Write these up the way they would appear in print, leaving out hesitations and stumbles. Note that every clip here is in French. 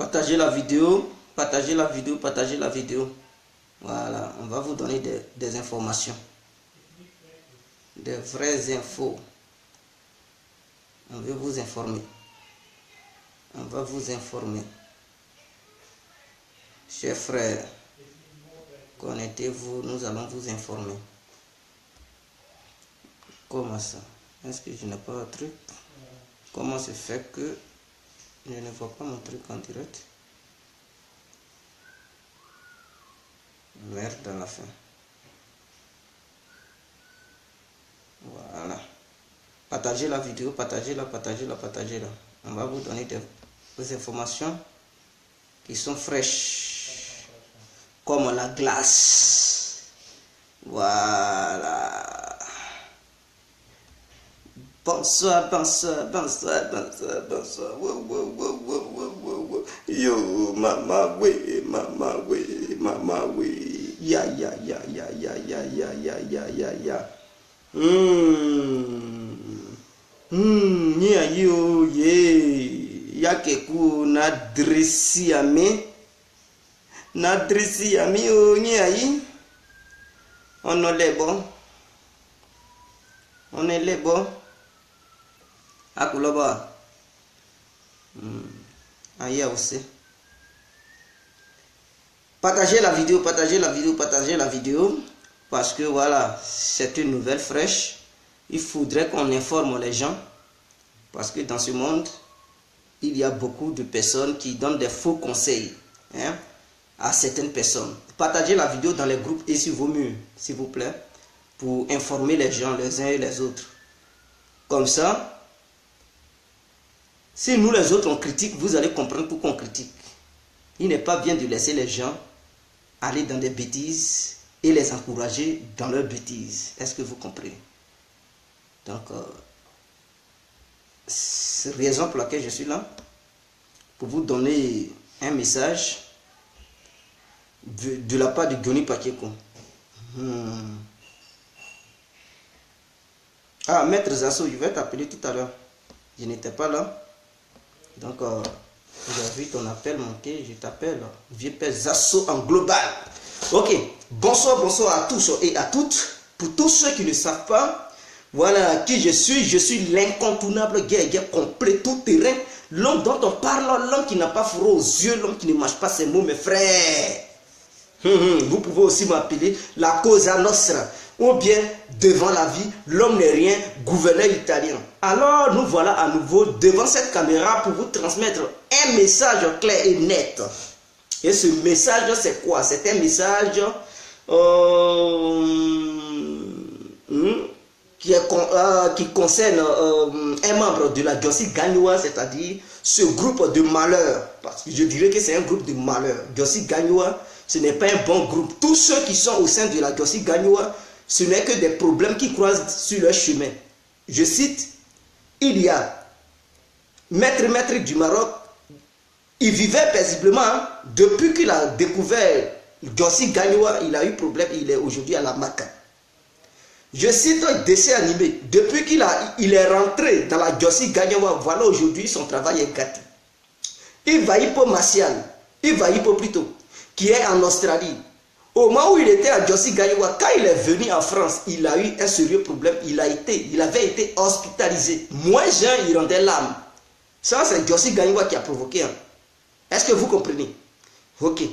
Partagez la vidéo, partagez la vidéo, partagez la vidéo. Voilà, on va vous donner des informations. Des vraies infos. On veut vous informer. On va vous informer. Chers frères, connectez-vous, nous allons vous informer. Comment ça? Est-ce que je n'ai pas un truc? Comment se fait que je ne vois pas mon truc en direct? Merde à la fin. Voilà. Partagez la vidéo, partagez-la, partagez-la, partagez-la. On va vous donner des informations qui sont fraîches. Comme la glace. Voilà. Bonsoir, bonsoir, bonsoir, bonsoir, bonsoir. Wow, wow, wow, wow, wow, wow. Yo, mama, oui, mama, oui, mama, oui. Ya, ya, ya, ya, ya, ya, ya, ya, ya, ya, ya. Ya, yo, ye. Ya keku na dresi ame. Na dresi ame, yo, ya, yi. On est bon. On est les bons. Akuloba. Aïe aussi. Partagez la vidéo, partagez la vidéo, partagez la vidéo. Parce que voilà, c'est une nouvelle fraîche. Il faudrait qu'on informe les gens. Parce que dans ce monde, il y a beaucoup de personnes qui donnent des faux conseils à certaines personnes. Partagez la vidéo dans les groupes et sur vos murs, s'il vous plaît, pour informer les gens les uns et les autres. Comme ça, si nous les autres on critique, vous allez comprendre pourquoi on critique. Il n'est pas bien de laisser les gens aller dans des bêtises et les encourager dans leurs bêtises. Est-ce que vous comprenez? Donc, c'est la raison pour laquelle je suis là, pour vous donner un message de la part de Johnny Pacheco. Ah, Maître Zasso, je vais t'appeler tout à l'heure. Je n'étais pas là. Donc, j'ai vu ton appel manqué, je t'appelle. Vieux père Zasso en global. Ok, bonsoir, bonsoir à tous et à toutes. Pour tous ceux qui ne savent pas, voilà qui je suis l'incontournable guerrier complet, tout terrain. L'homme dont on parle, l'homme qui n'a pas froid aux yeux, l'homme qui ne mange pas ses mots, mes frères. Vous pouvez aussi m'appeler la Cosa Nostra. Ou bien, devant la vie, l'homme n'est rien, gouverneur italien. Alors, nous voilà à nouveau devant cette caméra pour vous transmettre un message clair et net. Et ce message, c'est quoi? C'est un message qui concerne un membre de la Djossi Gagnoua, c'est-à-dire ce groupe de malheurs. Parce que je dirais que c'est un groupe de malheurs. Djossi Gagnoua, ce n'est pas un bon groupe. Tous ceux qui sont au sein de la Djossi Gagnoua, ce n'est que des problèmes qui croisent sur leur chemin. Je cite, il y a Maître du Maroc, il vivait paisiblement depuis qu'il a découvert Djossi Gagnoua, il a eu problème, il est aujourd'hui à la Maca. Je cite un dessin animé, depuis qu'il est rentré dans la Djossi Gagnoua, voilà aujourd'hui son travail est gâté. Ivaïpo Martial, Ivaïpo plutôt, qui est en Australie. Au moment où il était à Djossi Gagnoua, quand il est venu en France, il a eu un sérieux problème. Il avait été hospitalisé. Moins jeune, il rendait l'âme. Ça, c'est Djossi Gagnoua qui a provoqué. Est-ce que vous comprenez? Ok.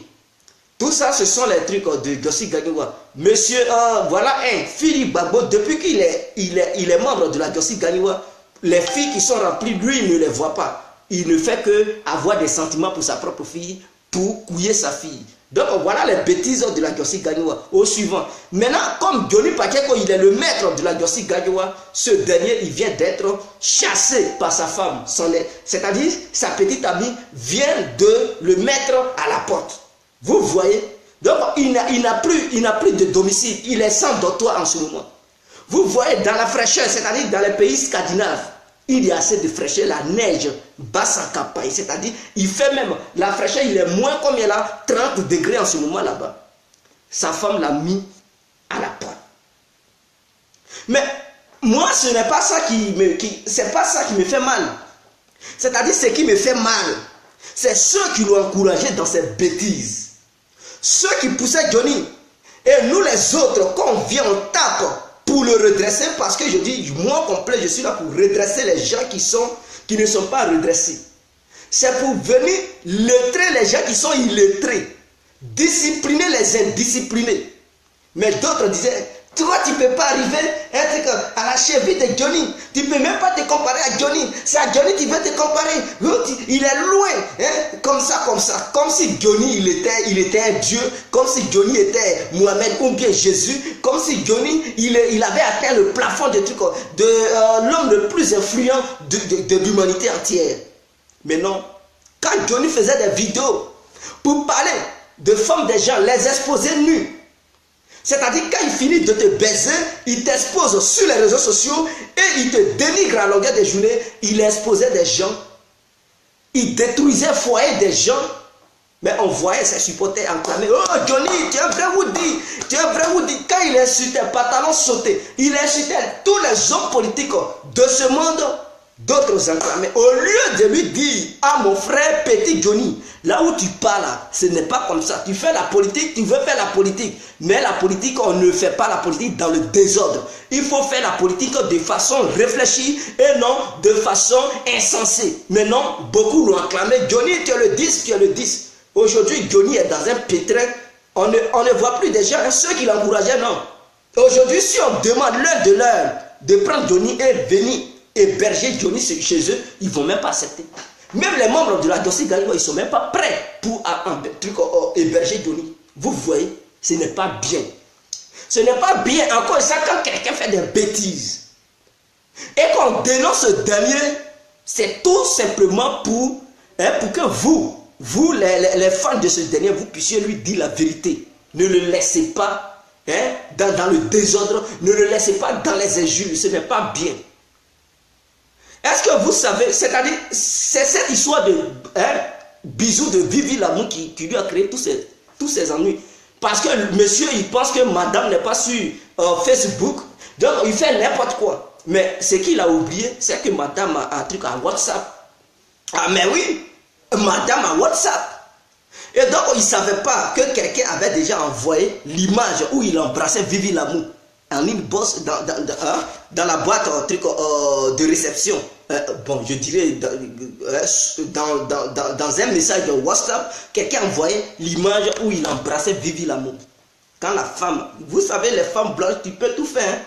Tout ça, ce sont les trucs de Djossi Gagnoua. Monsieur, voilà un Philippe Babo, depuis qu'il est membre de la Djossi Gagnoua, les filles qui sont remplies, lui, il ne les voit pas. Il ne fait que avoir des sentiments pour sa propre fille, pour couiller sa fille. Donc voilà les bêtises de la Djossi Gagnoua. Au suivant. Maintenant, comme Johnny Pacheco, il est le maître de la Djossi Gagnoua, ce dernier, il vient d'être chassé par sa femme. C'est-à-dire, sa petite amie vient de le mettre à la porte. Vous voyez? Donc, il n'a plus de domicile. Il est sans dortoir en ce moment. Vous voyez, dans la fraîcheur, c'est-à-dire dans les pays scandinaves, il y a assez de fraîcheur, la neige basse en campagne, c'est-à-dire, il fait même, la fraîcheur, il est moins combien là, 30 degrés en ce moment là-bas. Sa femme l'a mis à la porte. Mais, moi, ce n'est pas ça c'est pas ça qui me fait mal. C'est-à-dire, ce qui me fait mal, C'est ceux qui l'ont encouragé dans ses bêtises. Ceux qui poussaient Johnny. Et nous les autres, quand on vient, on tape pour le redresser. Parce que je dis, moi complet, je suis là pour redresser les gens qui ne sont pas redressés. C'est pour venir lettrer les gens qui sont illettrés. Discipliner les indisciplinés. Mais d'autres disaient, toi tu ne peux pas arriver à être à la cheville de Johnny. Tu ne peux même pas te comparer à Johnny. C'est à Johnny que tu veux te comparer. Il est loin. Hein? Comme ça. Comme si Johnny il était un Dieu. Comme si Johnny était Mohamed ou bien Jésus. Comme si Johnny il avait atteint le plafond de l'homme le plus influent de l'humanité entière. Mais non. Quand Johnny faisait des vidéos pour parler de femmes des gens, les exposer nus. C'est-à-dire quand il finit de te baiser, il t'expose sur les réseaux sociaux et il te dénigre à longueur de journée. Il exposait des gens. Il détruisait le foyer des gens. Mais on voyait ses supporters enclamer. Oh Johnny, tu es un vrai Woody. Tu es un vrai Woody. Quand il insultait, pantalon sauté, il insultait tous les hommes politiques de ce monde. D'autres enclamaient. Au lieu de lui dire, ah mon frère petit Johnny, là où tu parles, ce n'est pas comme ça. Tu fais la politique, tu veux faire la politique. Mais la politique, on ne fait pas la politique dans le désordre. Il faut faire la politique de façon réfléchie et non de façon insensée. Mais non, beaucoup l'ont acclamé. Johnny, tu es le 10, tu es le 10. Aujourd'hui, Johnny est dans un pétrin. On ne voit plus des gens, hein, ceux qui l'encourageaient, non. Aujourd'hui, si on demande l'un de l'heure de prendre Johnny et venir héberger Johnny chez eux, ils ne vont même pas accepter. Même les membres de la Diosi Galiwa, ils ne sont même pas prêts pour héberger Johnny. Vous voyez, ce n'est pas bien. Ce n'est pas bien, encore ça, quand quelqu'un fait des bêtises. Et qu'on dénonce ce dernier, c'est tout simplement pour que vous les fans de ce dernier, vous puissiez lui dire la vérité. Ne le laissez pas dans le désordre, ne le laissez pas dans les injures, ce n'est pas bien. Est-ce que vous savez, c'est-à-dire, c'est cette histoire de bisous de Vivi Lamou qui lui a créé tous ces ennuis. Parce que monsieur, il pense que madame n'est pas sur Facebook, donc il fait n'importe quoi. Mais ce qu'il a oublié, c'est que madame a un truc à WhatsApp. Ah mais oui, madame a WhatsApp. Et donc il ne savait pas que quelqu'un avait déjà envoyé l'image où il embrassait Vivi Lamou. En inbox dans la boîte de réception. Bon, je dirais dans un message de WhatsApp, quelqu'un envoyait l'image où il embrassait Vivi Lamou. Quand la femme, vous savez, les femmes blanches, tu peux tout faire. Hein?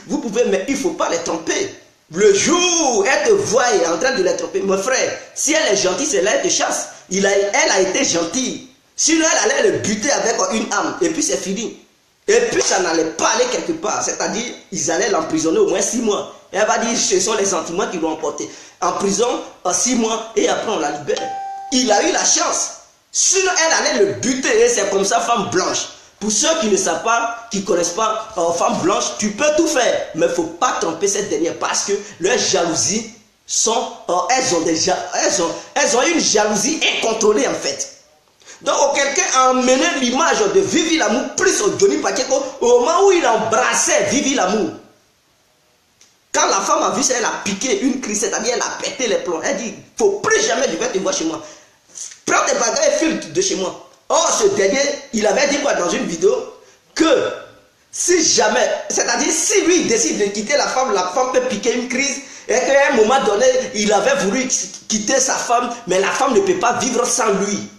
Vous pouvez, mais il ne faut pas les tromper. Le jour où elle te voit en train de les tromper, mon frère, si elle est gentille, c'est là elle te chasse. Elle a été gentille. Sinon, elle allait le buter avec une arme. Et puis c'est fini. Et puis ça n'allait pas aller quelque part. C'est-à-dire, ils allaient l'emprisonner au moins 6 mois. Et elle va dire, ce sont les sentiments qui l'ont emporté. En prison, 6 mois, et après on la libère. Il a eu la chance. Sinon, elle allait le buter. Et c'est comme ça, femme blanche. Pour ceux qui ne savent pas, qui ne connaissent pas femme blanche, tu peux tout faire. Mais il ne faut pas tromper cette dernière. Parce que leurs jalousies sont... elles ont une jalousie incontrôlée en fait. Donc quelqu'un a emmené l'image de Vivi Lamou plus au Johnny Pacheco au moment où il embrassait Vivi Lamou. Quand la femme a vu ça, elle a piqué une crise, c'est-à-dire elle a pété les plombs. Elle dit, il ne faut plus jamais je vais te voir chez moi. Prends tes bagages et file de chez moi. Or ce dernier, il avait dit quoi dans une vidéo? Que si jamais, c'est-à-dire si lui il décide de quitter la femme peut piquer une crise. Et qu'à un moment donné, il avait voulu quitter sa femme, mais la femme ne peut pas vivre sans lui.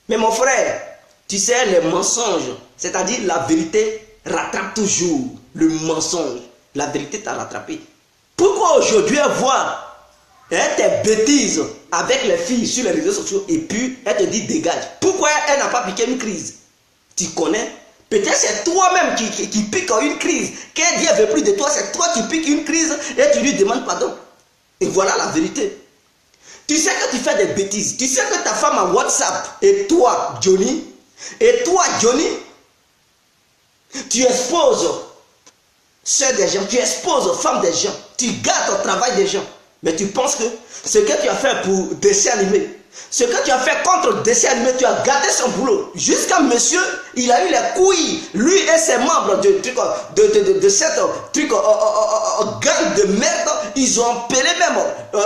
Mais mon frère, tu sais, les mensonges, c'est-à-dire la vérité rattrape toujours le mensonge. La vérité t'a rattrapé. Pourquoi aujourd'hui elle voit tes bêtises avec les filles sur les réseaux sociaux et puis elle te dit dégage? Pourquoi elle n'a pas piqué une crise? Tu connais? Peut-être c'est toi-même qui pique une crise. Quand Dieu ne veut plus de toi, c'est toi qui piques une crise et tu lui demandes pardon. Et voilà la vérité. Tu sais que tu fais des bêtises. Tu sais que ta femme a WhatsApp. Et toi, Johnny, tu exposes soeur des gens, tu exposes femme des gens, tu gâtes au travail des gens. Mais tu penses que ce que tu as fait pour dessin animé, ce que tu as fait contre dessin animé, tu as gâté son boulot. Jusqu'à monsieur, il a eu les couilles, lui et ses membres de cette gang de merde, ils ont empêlé même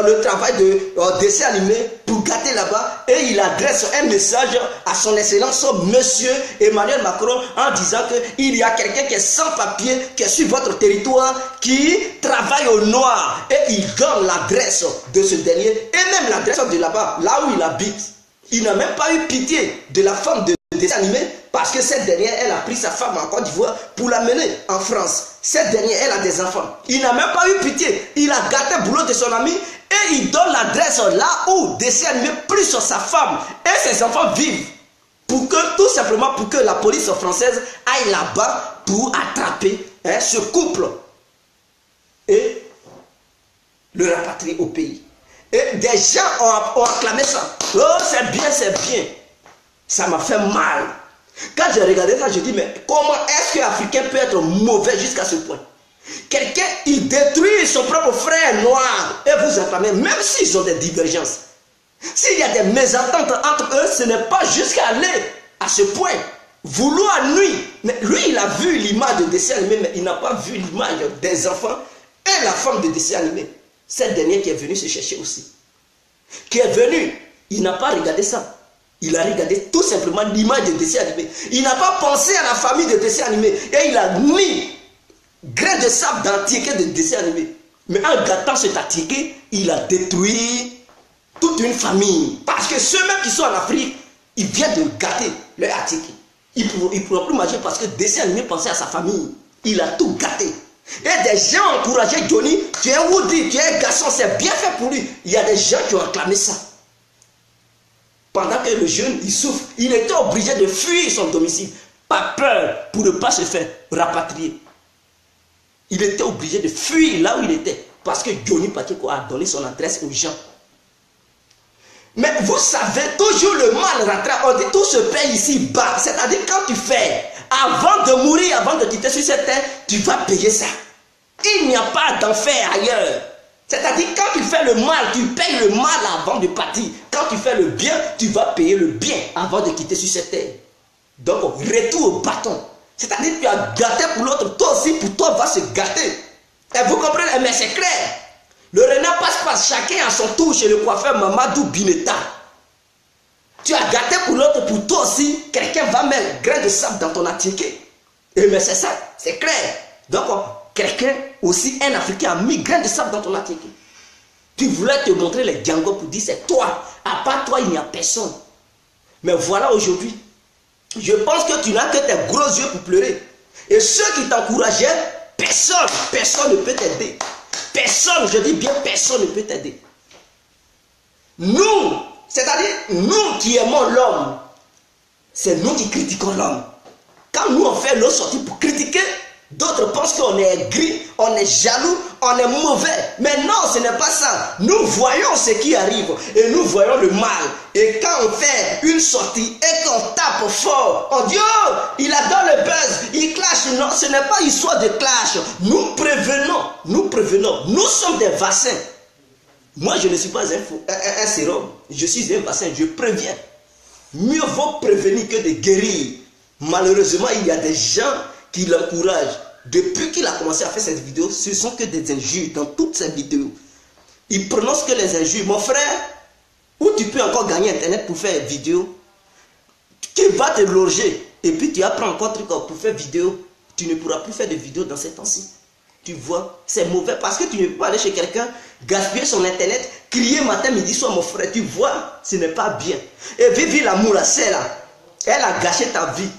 le travail de dessin animé pour gâter là-bas et il adresse un message à son excellence, monsieur Emmanuel Macron, en disant qu'il y a quelqu'un qui est sans papier, qui est sur votre territoire, qui travaille au noir. Et il donne l'adresse de ce dernier et même l'adresse de là-bas, là où il habite. Il n'a même pas eu pitié de la femme de dessin animé parce que cette dernière, elle a pris sa femme en Côte d'Ivoire pour l'amener en France. Cette dernière, elle a des enfants. Il n'a même pas eu pitié. Il a gâté le boulot de son ami et il donne l'adresse là où dessin animé plus sur sa femme et ses enfants vivent. Pour que, tout simplement pour que la police française aille là-bas pour attraper ce couple et le rapatrier au pays. Et des gens ont acclamé ça. Oh, c'est bien, c'est bien. Ça m'a fait mal. Quand j'ai regardé ça, je dis, mais comment est-ce qu'un Africain peut être mauvais jusqu'à ce point? Quelqu'un, il détruit son propre frère noir et vous acclamez, même s'ils ont des divergences. S'il y a des mésententes entre eux, ce n'est pas jusqu'à aller à ce point. Vouloir nuire. Mais lui, il a vu l'image de dessin animé, mais il n'a pas vu l'image des enfants et la femme de dessin animé. Cette dernière qui est venue se chercher aussi. Qui est venue, il n'a pas regardé ça. Il a regardé tout simplement l'image de dessin animé. Il n'a pas pensé à la famille de dessin animé. Et il a mis grain de sable dans le ticket de dessin animé. Mais en gâtant cet ticket, il a détruit toute une famille. Parce que ceux-mêmes qui sont en Afrique, ils viennent de gâter leur ticket. Ils ne pourront plus manger parce que dessin animé pensait à sa famille. Il a tout gâté. Et des gens ont encouragé Johnny. Tu es un Woody, tu es un garçon, c'est bien fait pour lui. Il y a des gens qui ont acclamé ça. Pendant que le jeune, il souffre, il était obligé de fuir son domicile. Pas peur pour ne pas se faire rapatrier. Il était obligé de fuir là où il était. Parce que Johnny Pacheco a donné son adresse aux gens. Mais vous savez, toujours le mal rattrape. On dit tout se paye ici bas. C'est-à-dire quand tu fais, avant de mourir, avant de quitter sur cette terre, tu vas payer ça. Il n'y a pas d'enfer ailleurs. C'est-à-dire quand tu fais le mal, tu payes le mal avant de partir. Quand tu fais le bien, tu vas payer le bien avant de quitter sur cette terre. Donc, retour au bâton. C'est-à-dire que tu as gâté pour l'autre, toi aussi, pour toi, va se gâter. Et vous comprenez? Mais c'est clair. Le renard passe chacun à son tour chez le coiffeur Mamadou Bineta. Tu as gâté pour l'autre, pour toi aussi, quelqu'un va mettre grain de sable dans ton attiqué. Et mais c'est ça, c'est clair. Donc, quelqu'un aussi, un Africain, a mis grain de sable dans ton attiqué. Tu voulais te montrer les Django pour dire c'est toi. À part toi, il n'y a personne. Mais voilà aujourd'hui. Je pense que tu n'as que tes gros yeux pour pleurer. Et ceux qui t'encourageaient, personne ne peut t'aider. Personne, je dis bien personne ne peut t'aider. Nous, c'est-à-dire nous qui aimons l'homme, c'est nous qui critiquons l'homme. Quand nous on fait nos sorties pour critiquer, d'autres pensent qu'on est gris, on est jaloux, on est mauvais. Mais non, ce n'est pas ça. Nous voyons ce qui arrive et nous voyons le mal. Et quand on fait une sortie et qu'on tape fort, on dit oh, il adore le buzz, il clash. Non, ce n'est pas histoire de clash. Nous prévenons. Nous sommes des vaccins. Moi, je ne suis pas un sérum. Je suis un vaccin, je préviens. Mieux vaut prévenir que de guérir. Malheureusement, il y a des gens qui l'encouragent. Depuis qu'il a commencé à faire cette vidéo, ce sont que des injures dans toutes ces vidéos. Il prononce que les injures. Mon frère, où tu peux encore gagner internet pour faire vidéo, qui va te loger et puis tu apprends encore un truc pour faire vidéo, tu ne pourras plus faire de vidéo dans ces temps-ci. Tu vois, c'est mauvais parce que tu ne peux pas aller chez quelqu'un, gaspiller son internet, crier matin, midi, soir, mon frère. Tu vois, ce n'est pas bien. Et Vivi l'amour, là, c'est là. Elle a gâché ta vie.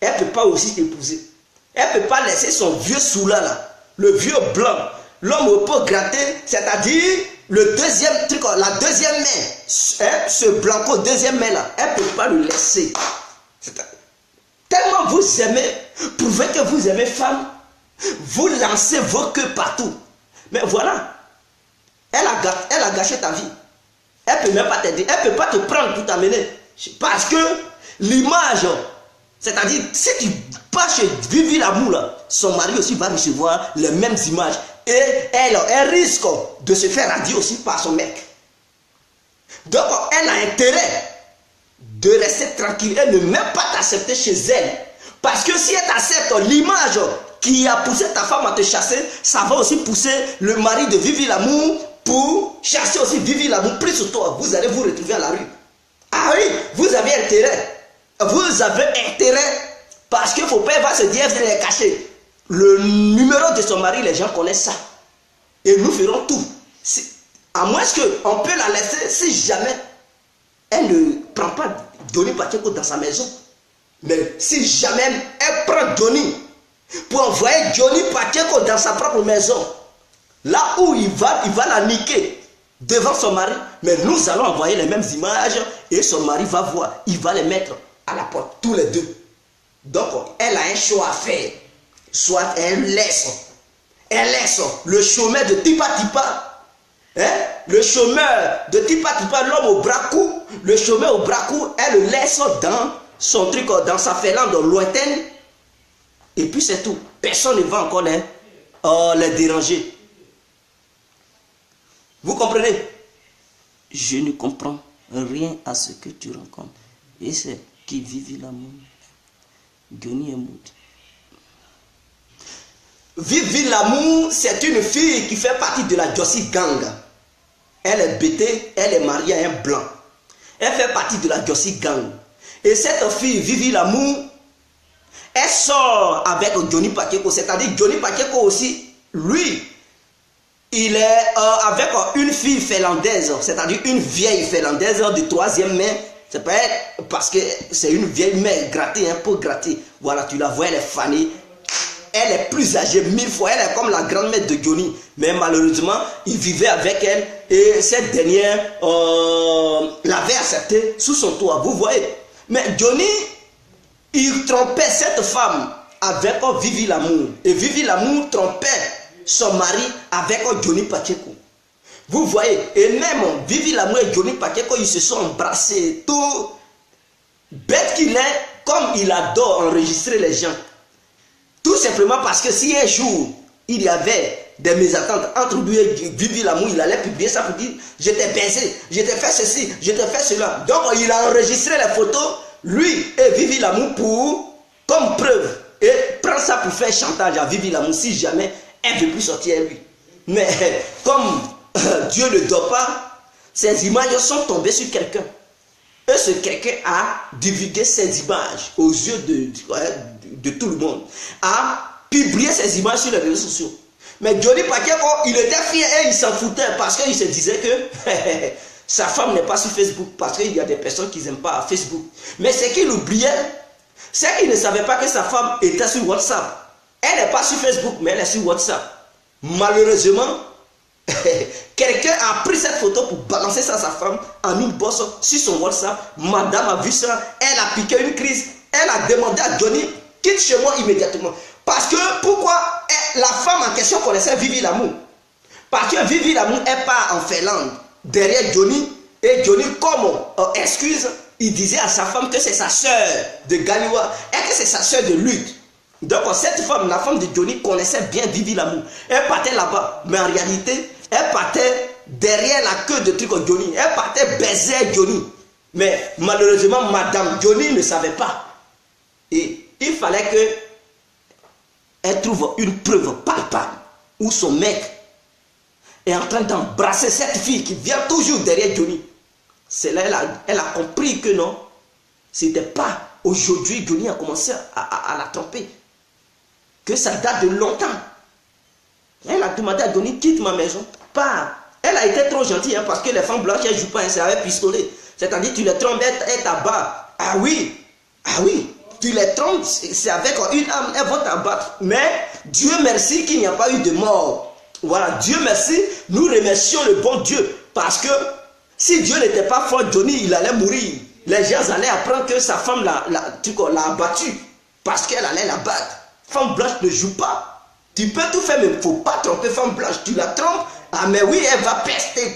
Elle ne peut pas aussi t'épouser. Elle ne peut pas laisser son vieux soula là, le vieux blanc, l'homme au pot gratté, c'est-à-dire le deuxième truc, la deuxième main, ce blanco deuxième main là, elle ne peut pas le laisser. Tellement vous aimez, prouvez que vous aimez femme, vous lancez vos queues partout. Mais voilà, elle a gâché ta vie. Elle ne peut même pas t'aider, elle ne peut pas te prendre pour t'amener. Parce que l'image, c'est-à-dire, si tu pars chez Vivi l'amour, son mari aussi va recevoir les mêmes images. Et elle risque de se faire radier aussi par son mec. Donc, elle a intérêt de rester tranquille. Elle ne même pas t'accepter chez elle. Parce que si elle t'accepte l'image qui a poussé ta femme à te chasser, ça va aussi pousser le mari de Vivi l'amour pour cherchez aussi Vivi l'amour, pris sur toi, vous allez vous retrouver à la rue. Ah oui, vous avez intérêt. Vous avez intérêt parce qu'il ne faut pas va se dire, vous allez cacher. Le numéro de son mari, les gens connaissent ça. Et nous ferons tout. À moins qu'on peut la laisser si jamais elle ne prend pas Johnny Pacheco dans sa maison. Mais si jamais elle prend Johnny pour envoyer Johnny Pacheco dans sa propre maison, là où il va la niquer devant son mari. Mais nous allons envoyer les mêmes images et son mari va voir. Il va les mettre à la porte, tous les deux. Donc, elle a un choix à faire. Soit elle laisse le chômeur de Tipa Tipa, hein? Le chômeur de Tipa Tipa, l'homme au bracou, le chômeur au bracou, elle le laisse dans son truc, dans sa félande lointaine. Et puis c'est tout. Personne ne va encore les déranger. Vous comprenez? Je ne comprends rien à ce que tu rencontres. Et c'est qui Vivi l'amour. Johnny est mood. Vivi l'amour, c'est une fille qui fait partie de la Jossi Gang. Elle est bêtée, elle est mariée à un blanc. Elle fait partie de la Jossi Gang. Et cette fille, Vivi l'amour, elle sort avec Johnny Pacheco. C'est-à-dire Johnny Pacheco aussi, lui, il est avec une fille finlandaise, c'est-à-dire une vieille finlandaise de troisième main. C'est pas parce que c'est une vieille main grattée, un peu grattée. Voilà, tu la vois, elle est fanée. Elle est plus âgée 1000 fois. Elle est comme la grand-mère de Johnny. Mais malheureusement, il vivait avec elle. Et cette dernière l'avait accepté sous son toit. Vous voyez. Mais Johnny, il trompait cette femme avec Vivi l'amour. Et Vivi l'amour trompait son mari avec Johnny Pacheco. Vous voyez. Et même Vivi l'amour et Johnny Pacheco, ils se sont embrassés. Tout bête qu'il est, comme il adore enregistrer les gens. Tout simplement parce que si un jour, il y avait des mésententes entre lui et Vivi l'amour, il allait publier ça pour dire « Je t'ai baisé, je t'ai fait ceci, je t'ai fait cela ». Donc, il a enregistré les photos, lui et Vivi l'amour, comme preuve. Et prend ça pour faire chantage à Vivi l'amour si jamais elle ne veut plus sortir à lui. Mais comme Dieu ne dort pas, ces images sont tombées sur quelqu'un. Et ce quelqu'un a divulgué ces images aux yeux de tout le monde, a publié ces images sur les réseaux sociaux. Mais Johnny Pacheco, il était fier et il s'en foutait parce qu'il se disait que sa femme n'est pas sur Facebook, parce qu'il y a des personnes qui n'aiment pas Facebook. Mais ce qu'il oubliait, c'est qu'il ne savait pas que sa femme était sur WhatsApp. Elle n'est pas sur Facebook, mais elle est sur WhatsApp. Malheureusement, quelqu'un a pris cette photo pour balancer ça à sa femme en une bosse sur son WhatsApp. Madame a vu ça, elle a piqué une crise, elle a demandé à Johnny, quitte chez moi immédiatement. Parce que pourquoi la femme en question connaissait Vivi l'amour? Parce que Vivi l'amour est pas en Finlande derrière Johnny. Et Johnny, comme excuse, il disait à sa femme que c'est sa soeur de Ganiwa et que c'est sa soeur de lutte. Donc cette femme, la femme de Johnny, connaissait bien Vivi l'amour. Elle partait là-bas, mais en réalité, elle partait derrière la queue de truc Johnny. Elle partait baiser Johnny. Mais malheureusement, Madame Johnny ne savait pas. Et il fallait qu'elle trouve une preuve palpable où son mec est en train d'embrasser cette fille qui vient toujours derrière Johnny. C'est là elle a compris que non, c'était pas aujourd'hui Johnny a commencé à la tromper. Que ça date de longtemps. Elle a demandé à Johnny, quitte ma maison. Pas. Elle a été trop gentille hein, parce que les femmes blanches, elles ne jouent pas, c'est avec pistolet. C'est-à-dire, tu les trompes, elles t'abattent. Ah oui, tu les trompes, c'est avec une arme, elles vont t'abattre. Mais Dieu merci qu'il n'y a pas eu de mort. Voilà, Dieu merci, nous remercions le bon Dieu. Parce que si Dieu n'était pas fort, Johnny, il allait mourir. Les gens allaient apprendre que sa femme l'a abattu. Parce qu'elle allait la battre. Femme blanche ne joue pas. Tu peux tout faire, mais il ne faut pas tromper femme blanche. Tu la trompes, ah mais oui, elle va péter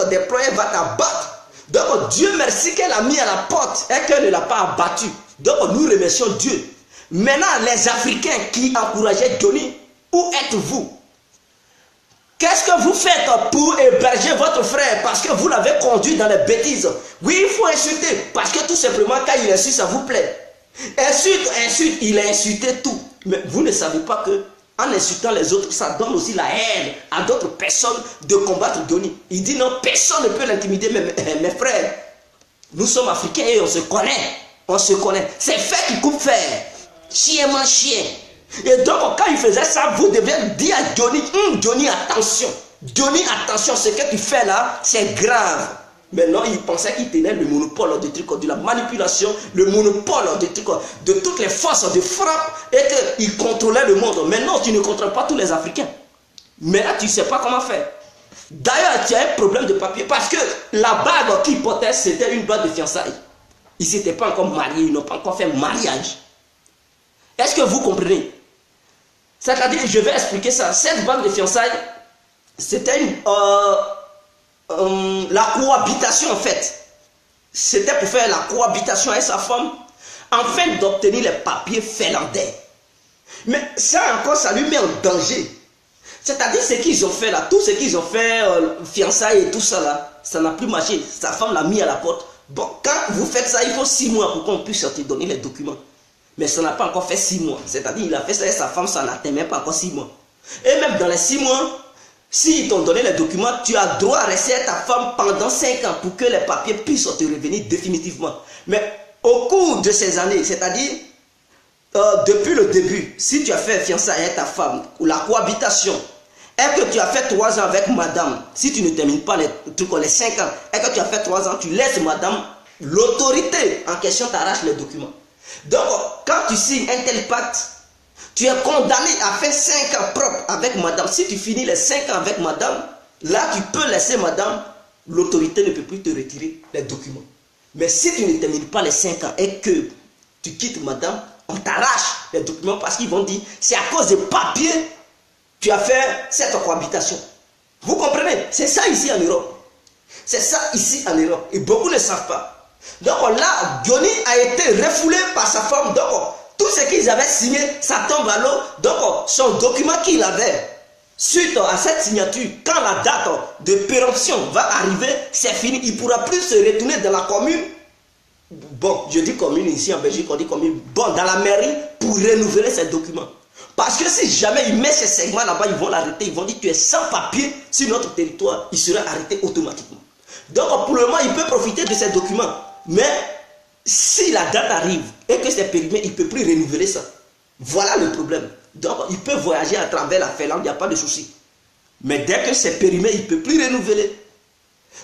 des plombs, elle va t'abattre. Donc Dieu merci qu'elle a mis à la porte et qu'elle ne l'a pas abattu. Donc nous remercions Dieu. Maintenant, les Africains qui encourageaient Johnny, où êtes-vous? Qu'est-ce que vous faites pour héberger votre frère parce que vous l'avez conduit dans les bêtises? Oui, il faut insulter parce que tout simplement quand il insulte, ça vous plaît. Insulte, il a insulté tout. Mais vous ne savez pas que en insultant les autres, ça donne aussi la haine à d'autres personnes de combattre Johnny. Il dit non, personne ne peut l'intimider, mes frères. Nous sommes africains et on se connaît. On se connaît. C'est fait qui coupe fer. Chien mange chien. Et donc, quand il faisait ça, vous deviez dire à Johnny, Johnny, attention. Johnny, attention, ce que tu fais là, c'est grave. Maintenant, il pensait qu'il tenait le monopole des trucs, de la manipulation, le monopole des trucs, de toutes les forces de frappe et qu'il contrôlait le monde. Maintenant, tu ne contrôles pas tous les Africains. Mais là, tu ne sais pas comment faire. D'ailleurs, tu as un problème de papier parce que la bague qu'il portait, c'était une bague de fiançailles. Ils ne s'étaient pas encore mariés, ils n'ont pas encore fait mariage. Est-ce que vous comprenez? C'est-à-dire, je vais expliquer ça. Cette bague de fiançailles, c'était la cohabitation en fait. C'était pour faire la cohabitation avec sa femme afin d'obtenir les papiers finlandais. Mais ça encore, ça lui met en danger. C'est-à-dire ce qu'ils ont fait là, tout ce qu'ils ont fait, fiançailles et tout ça là, ça n'a plus marché. Sa femme l'a mis à la porte. Bon, quand vous faites ça, il faut 6 mois pour qu'on puisse te donner les documents. Mais ça n'a pas encore fait 6 mois. C'est-à-dire il a fait ça avec sa femme, ça n'atteint même pas encore 6 mois. Et même dans les 6 mois, s'ils t'ont donné les documents, tu as droit à rester avec ta femme pendant 5 ans pour que les papiers puissent te revenir définitivement. Mais au cours de ces années, c'est-à-dire depuis le début, si tu as fait fiançailles avec ta femme ou la cohabitation, et que tu as fait 3 ans avec madame, si tu ne termines pas les 5 ans, et que tu as fait 3 ans, tu laisses madame, l'autorité en question t'arrache les documents. Donc, quand tu signes un tel pacte, tu es condamné à faire 5 ans propres avec madame. Si tu finis les 5 ans avec madame, là tu peux laisser madame, l'autorité ne peut plus te retirer les documents. Mais si tu ne termines pas les 5 ans et que tu quittes madame, on t'arrache les documents parce qu'ils vont dire, c'est à cause des papiers tu as fait cette cohabitation. Vous comprenez? C'est ça ici en Europe. C'est ça ici en Europe. Et beaucoup ne savent pas. Donc là, Johnny a été refoulé par sa femme. Donc tout ce qu'ils avaient signé, ça tombe à l'eau. Donc son document qu'il avait, suite à cette signature, quand la date de péremption va arriver, c'est fini. Il ne pourra plus se retourner dans la commune. Bon, je dis commune ici en Belgique, on dit commune. Bon, dans la mairie pour renouveler ses documents. Parce que si jamais il met ces segments là-bas, ils vont l'arrêter. Ils vont dire tu es sans papier sur notre territoire. Il sera arrêté automatiquement. Donc pour le moment, il peut profiter de ces documents. Mais si la date arrive et que c'est périmé, il ne peut plus renouveler ça. Voilà le problème. Donc il peut voyager à travers la Finlande, il n'y a pas de souci. Mais dès que c'est périmé, il ne peut plus renouveler.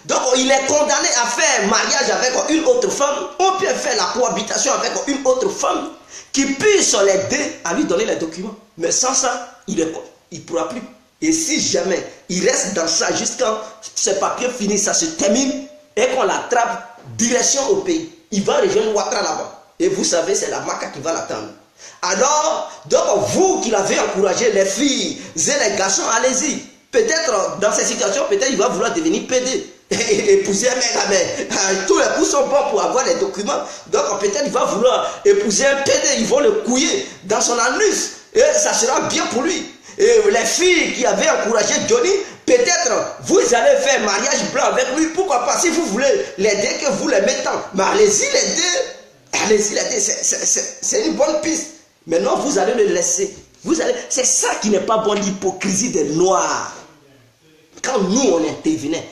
Donc il est condamné à faire mariage avec une autre femme, ou bien faire la cohabitation avec une autre femme qui puisse l'aider à lui donner les documents. Mais sans ça, il ne pourra plus. Et si jamais il reste dans ça jusqu'à ses papiers finissent, ça se termine, et qu'on l'attrape direction au pays, il va rejoindre Ouattara là-bas. Et vous savez, c'est la Maca qui va l'attendre. Alors, donc vous qui l'avez encouragé, les filles et les garçons, allez-y. Peut-être dans cette situation, peut-être il va vouloir devenir PD. Et épouser un mec, mais tous les coups sont bons pour avoir les documents. Donc peut-être il va vouloir épouser un PD, ils vont le couiller dans son anus. Et ça sera bien pour lui. Et les filles qui avaient encouragé Johnny, peut-être vous allez faire mariage blanc avec lui. Pourquoi pas? Si vous voulez l'aider, que vous les mettez. Mais allez-y l'aider. Allez-y l'aider. C'est une bonne piste. Maintenant vous allez le laisser. C'est ça qui n'est pas bon, l'hypocrisie des Noirs. Quand nous on intervenait,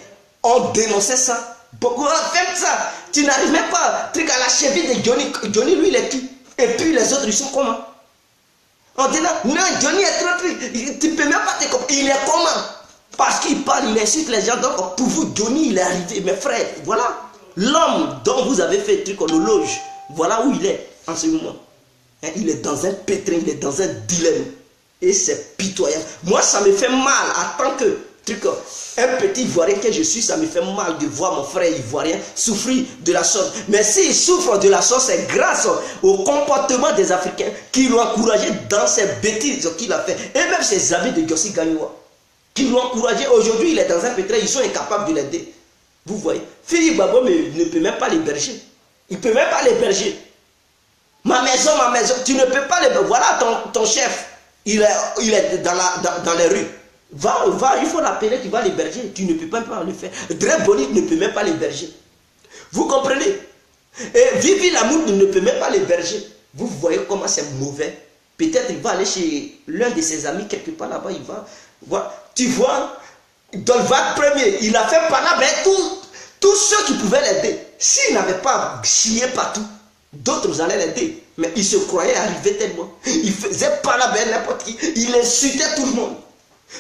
on dénonçait ça. Beaucoup fait ça. Tu n'arrives même pas truc à la cheville de Johnny. Johnny, lui, il est qui? Et puis les autres, ils sont comment? On dit non, Johnny est trop truc. Tu ne peux même pas te comprendre. Il est comment? Parce qu'il parle, il insulte les gens. Donc, pour vous, Johnny, il est arrivé. Mes frères, voilà. L'homme dont vous avez fait truc, on le loge. Voilà où il est en ce moment. Il est dans un pétrin, il est dans un dilemme. Et c'est pitoyable. Moi, ça me fait mal en tant que un petit Ivoirien que je suis, ça me fait mal de voir mon frère Ivoirien souffrir de la sorte. Mais s'il souffre de la sorte, c'est grâce au comportement des Africains qui l'ont encouragé dans ces bêtises qu'il a fait. Et même ses amis de Gyasi Gagnoua qui l'ont encouragé. Aujourd'hui, il est dans un pétrin, ils sont incapables de l'aider. Vous voyez, Philippe Babo ne peut même pas l'héberger. Il ne peut même pas l'héberger. Ma maison, tu ne peux pas l'héberger. Voilà ton chef, il est dans les rues. Va, il faut l'appeler, tu vas l'héberger. Tu ne peux même pas le faire. Dre Boni ne peut même pas l'héberger. Vous comprenez? Et Vivi Lamour ne peut même pas l'héberger. Vous voyez comment c'est mauvais. Peut-être il va aller chez l'un de ses amis quelque part là-bas, il va voir. Tu vois, dans le vague premier, il a fait par là, ben, tous ceux qui pouvaient l'aider. S'il n'avait pas chié partout, d'autres allaient l'aider. Mais il se croyait arrivé tellement. Il faisait par là, ben, n'importe qui. Il insultait tout le monde.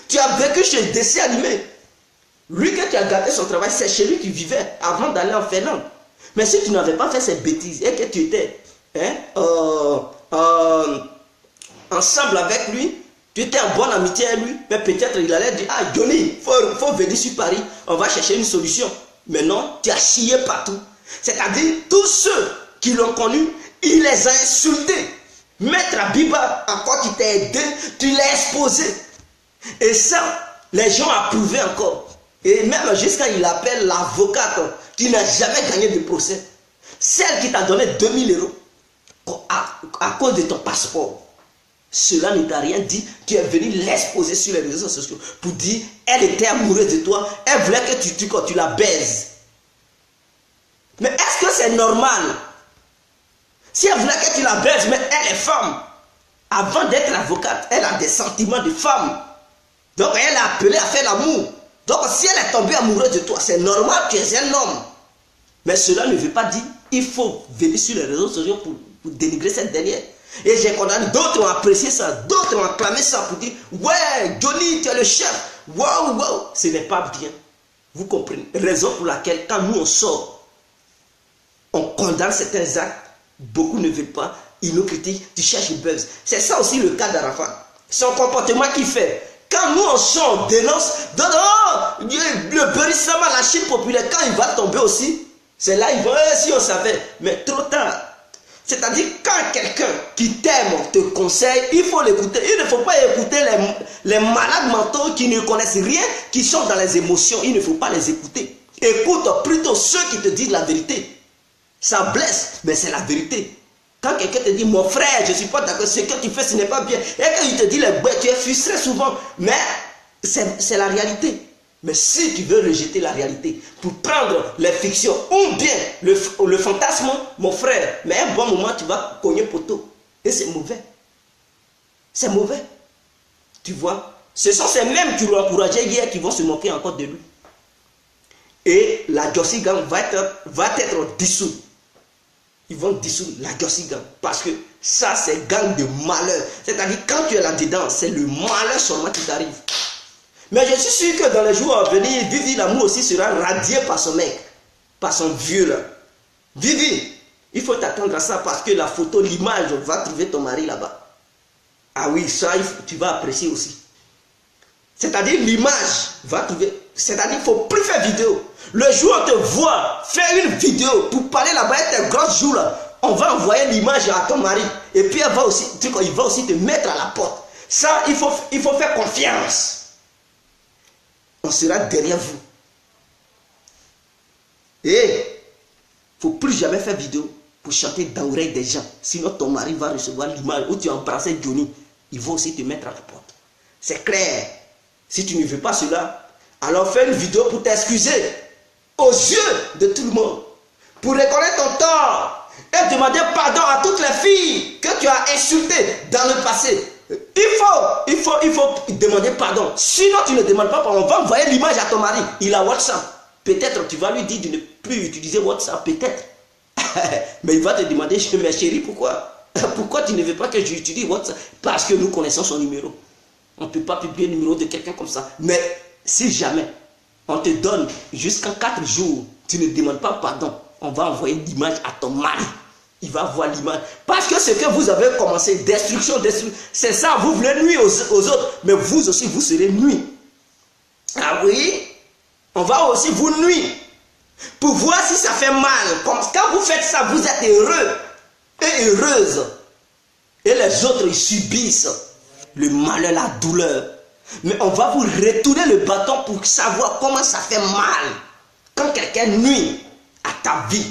Tu as vécu chez le dessin animé. Lui, que tu as gardé son travail, c'est chez lui qu'il vivait avant d'aller en Finlande. Mais si tu n'avais pas fait ces bêtises et que tu étais ensemble avec lui, tu étais en bonne amitié avec lui, mais peut-être il allait dire, ah Johnny, il faut venir sur Paris, on va chercher une solution. Mais non, tu as chié partout. C'est-à-dire, tous ceux qui l'ont connu, il les a insultés. Maître Abiba, encore qui t'a aidé, tu l'as exposé. Et ça, les gens approuvaient encore. Et même jusqu'à il appelle l'avocate qui n'a jamais gagné de procès. Celle qui t'a donné 2000 € à cause de ton passeport. Cela ne t'a rien dit. Tu es venu l'exposer sur les réseaux sociaux pour dire elle était amoureuse de toi. Elle voulait que tu la baises. Mais est-ce que c'est normal? Si elle voulait que tu la baises, mais elle est femme. Avant d'être avocate, elle a des sentiments de femme. Donc elle a appelé à faire l'amour. Donc si elle est tombée amoureuse de toi, c'est normal, tu es un homme. Mais cela ne veut pas dire il faut venir sur les réseaux sociaux pour dénigrer cette dernière. Et j'ai condamné, d'autres ont apprécié ça, d'autres ont acclamé ça pour dire ouais, Johnny, tu es le chef. Waouh, waouh, ce n'est pas bien. Vous comprenez? Raison pour laquelle quand nous on sort, on condamne certains actes, beaucoup ne veulent pas, ils nous critiquent, tu cherches le buzz. C'est ça aussi le cas d'Arafat. Son comportement qu'il fait. Quand nous on sort, on dénonce, le Berissama, la Chine populaire, quand il va tomber aussi, c'est là, il va, si on savait, mais trop tard. C'est-à-dire, quand quelqu'un qui t'aime te conseille, il faut l'écouter. Il ne faut pas écouter les malades mentaux qui ne connaissent rien, qui sont dans les émotions. Il ne faut pas les écouter. Écoute plutôt ceux qui te disent la vérité. Ça blesse, mais c'est la vérité. Quand quelqu'un te dit, mon frère, je ne suis pas d'accord, ce que tu fais, ce n'est pas bien. Et quand il te dit, tu es frustré souvent. Mais c'est la réalité. Mais si tu veux rejeter la réalité pour prendre les fictions ou bien le fantasme, mon frère, mais à un bon moment, tu vas cogner poteau. Et c'est mauvais. C'est mauvais. Tu vois, ce sont ces mêmes qui l'ont encouragé hier qui vont se moquer encore de lui. Et la Jossi Gang va être dissous. Ils vont dissoudre la Jossi Gang. Parce que ça, c'est gang de malheur. C'est-à-dire, quand tu es là-dedans, c'est le malheur seulement qui t'arrive. Mais je suis sûr que dans les jours à venir, Vivi l'amour aussi sera radié par son mec, par son vieux là. Vivi, il faut t'attendre à ça parce que la photo, l'image va trouver ton mari là-bas. Ah oui, ça, tu vas apprécier aussi. C'est-à-dire l'image va trouver, c'est-à-dire il ne faut plus faire vidéo. Le jour où on te voit faire une vidéo pour parler là-bas, tes gros jours là, on va envoyer l'image à ton mari. Et puis il va aussi te mettre à la porte. Ça, il faut faire confiance. On sera derrière vous. Et il ne faut plus jamais faire vidéo pour chanter dans l'oreille des gens. Sinon ton mari va recevoir l'image où tu as embrassé Johnny. Il va aussi te mettre à la porte. C'est clair. Si tu ne veux pas cela, alors fais une vidéo pour t'excuser aux yeux de tout le monde. Pour reconnaître ton tort et demander pardon à toutes les filles que tu as insultées dans le passé. Il faut demander pardon. Sinon, tu ne demandes pas pardon. On va envoyer l'image à ton mari. Il a WhatsApp. Peut-être tu vas lui dire de ne plus utiliser WhatsApp. Peut-être. Mais il va te demander, mais chérie, pourquoi? Pourquoi tu ne veux pas que j'utilise WhatsApp? Parce que nous connaissons son numéro. On ne peut pas publier le numéro de quelqu'un comme ça. Mais si jamais on te donne jusqu'en 4 jours, tu ne demandes pas pardon. On va envoyer l'image à ton mari. Il va voir l'image. Parce que ce que vous avez commencé, destruction, c'est ça, vous voulez nuire aux autres, mais vous aussi, vous serez nuits. Ah oui, on va aussi vous nuire. Pour voir si ça fait mal. Comme quand vous faites ça, vous êtes heureux et heureuse. Et les autres, ils subissent le malheur, la douleur. Mais on va vous retourner le bâton pour savoir comment ça fait mal. Quand quelqu'un nuit à ta vie.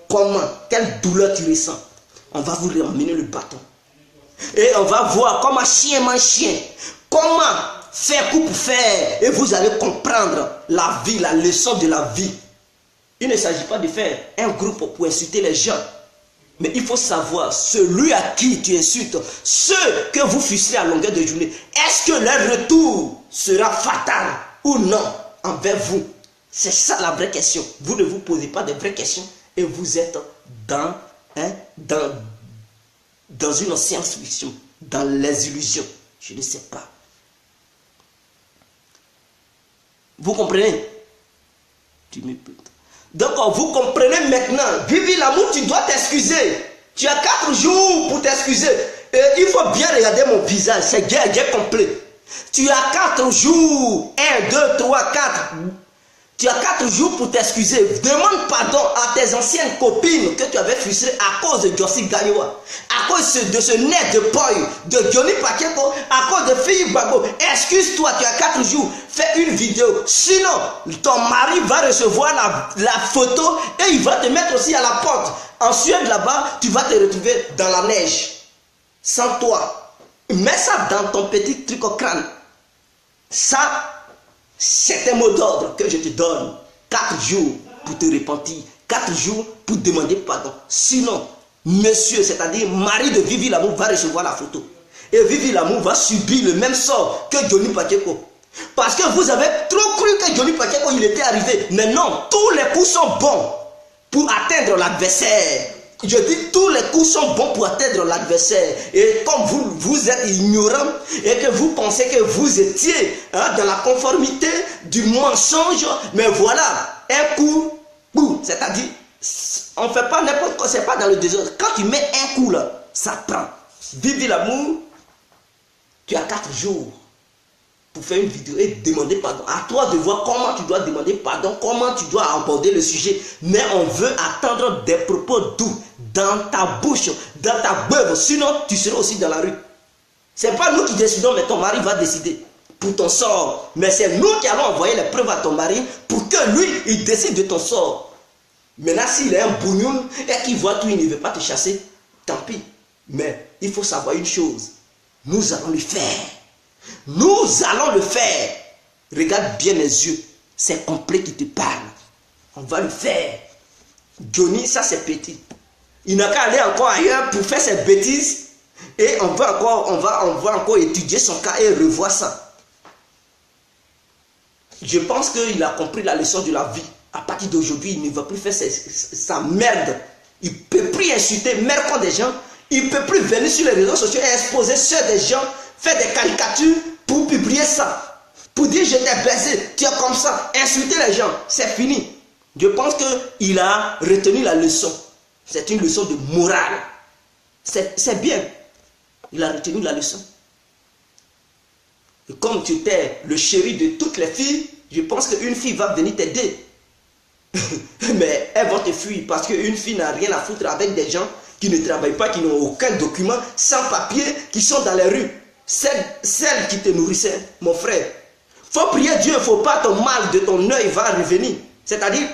Comment, quelle douleur tu ressens. On va vous ramener le bâton. Et on va voir comment chien mange chien. Comment faire coup pour faire. Et vous allez comprendre la vie, la leçon de la vie. Il ne s'agit pas de faire un groupe pour insulter les gens. Mais il faut savoir, celui à qui tu insultes, ceux que vous frustrez à longueur de journée, est-ce que leur retour sera fatal ou non envers vous? C'est ça la vraie question. Vous ne vous posez pas de vraies questions et vous êtes dans une science-fiction, dans les illusions. Je ne sais pas. Vous comprenez? Donc, vous comprenez maintenant. Vivi l'amour, tu dois t'excuser. Tu as 4 jours pour t'excuser. Et il faut bien regarder mon visage. C'est guerre complet. Tu as 4 jours. 1, 2, 3, 4. Tu as 4 jours pour t'excuser. Demande pardon à tes anciennes copines que tu avais frustrées à cause de Josie Gagnoua, à cause de ce nez de poil, de Johnny Pakeko, à cause de Fille Babo. Excuse-toi, tu as 4 jours. Fais une vidéo. Sinon, ton mari va recevoir la photo et il va te mettre aussi à la porte. En Suède, là-bas, tu vas te retrouver dans la neige. Sans toi. Mets ça dans ton petit truc au crâne. Ça, c'est un mot d'ordre que je te donne. 4 jours pour te repentir. 4 jours pour demander pardon. Sinon, monsieur, c'est-à-dire mari de Vivi Lamour, va recevoir la photo. Et Vivi Lamour va subir le même sort que Johnny Pakeko. Parce que vous avez trop cru que Johnny Pakeko, il était arrivé. Mais non, tous les coups sont bons pour atteindre l'adversaire. Je dis, tous les coups sont bons pour atteindre l'adversaire. Et comme vous êtes ignorant et que vous pensez que vous étiez dans la conformité du mensonge, mais voilà, un coup, c'est-à-dire, on ne fait pas n'importe quoi, c'est pas dans le désordre. Quand tu mets un coup là, ça prend. Vive l'amour, tu as 4 jours pour faire une vidéo et demander pardon. À toi de voir comment tu dois demander pardon, comment tu dois aborder le sujet. Mais on veut attendre des propos doux dans ta bouche, dans ta beuve. Sinon, tu seras aussi dans la rue. Ce n'est pas nous qui décidons, mais ton mari va décider pour ton sort. Mais c'est nous qui allons envoyer les preuves à ton mari pour que lui, il décide de ton sort. Maintenant, s'il est un bougnoun et qu'il voit tout, il ne veut pas te chasser, tant pis. Mais il faut savoir une chose. Nous allons le faire. Nous allons le faire. Regarde bien les yeux. C'est complet qui te parle. On va le faire. Johnny, ça c'est petit. Il n'a qu'à aller encore ailleurs pour faire ses bêtises. Et on va encore étudier son cas et revoir ça. Je pense qu'il a compris la leçon de la vie. À partir d'aujourd'hui, il ne va plus faire sa merde. Il ne peut plus insulter, merde contre des gens. Il ne peut plus venir sur les réseaux sociaux et exposer sur des gens, faire des caricatures pour publier ça. Pour dire je t'ai baisé, tu es comme ça, insulter les gens, c'est fini. Je pense qu'il a retenu la leçon. C'est une leçon de morale. C'est bien. Il a retenu la leçon. Et comme tu étais le chéri de toutes les filles, je pense qu'une fille va venir t'aider. Mais elles vont te fuir parce qu'une fille n'a rien à foutre avec des gens qui ne travaillent pas, qui n'ont aucun document, sans papier, qui sont dans les rues. Celle qui te nourrissait, mon frère. Faut prier Dieu, il ne faut pas ton mal de ton œil va revenir. C'est-à-dire,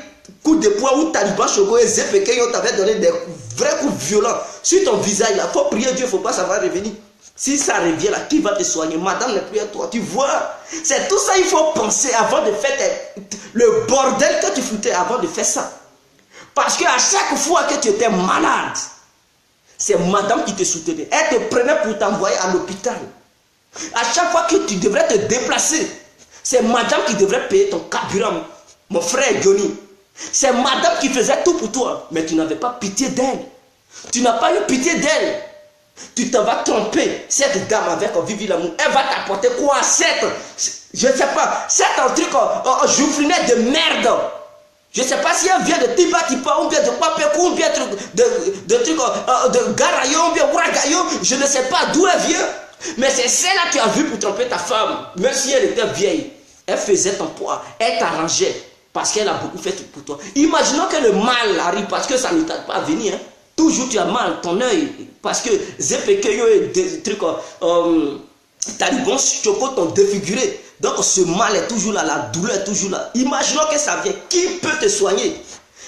coup de poing ou Taliban Chogo et Zepeke, on t'avait donné des vrais coups violents sur ton visage. Il faut prier Dieu, il ne faut pas ça va revenir. Si ça revient là, qui va te soigner? Madame n'est plus à toi, tu vois. C'est tout ça, il faut penser avant de faire le bordel que tu foutais avant de faire ça. Parce qu'à chaque fois que tu étais malade, c'est madame qui te soutenait. Elle te prenait pour t'envoyer à l'hôpital. À chaque fois que tu devrais te déplacer, c'est madame qui devrait payer ton carburant. Mon frère Johnny, c'est madame qui faisait tout pour toi. Mais tu n'avais pas pitié d'elle. Tu n'as pas eu pitié d'elle. Tu t'en vas tromper. Cette dame avec Vivi Lamour, elle va t'apporter quoi? Je ne sais pas, c'est un truc joufflinet de merde. Je ne sais pas si elle vient de Tiba Tipa, ou bien de Papekou, ou bien de Garayon, ou bien Ouagayon. Je ne sais pas d'où elle vient. Mais c'est celle-là que tu as vu pour tromper ta femme. Même si elle était vieille. Elle faisait ton poids. Elle t'arrangeait. Parce qu'elle a beaucoup fait pour toi. Imaginons que le mal arrive parce que ça ne tarde pas à venir. Hein. Toujours tu as mal, ton œil. Parce que Zepekeyo et des trucs, Talibans, Choco t'ont défiguré. Donc ce mal est toujours là, la douleur est toujours là. Imaginons que ça vient. Qui peut te soigner?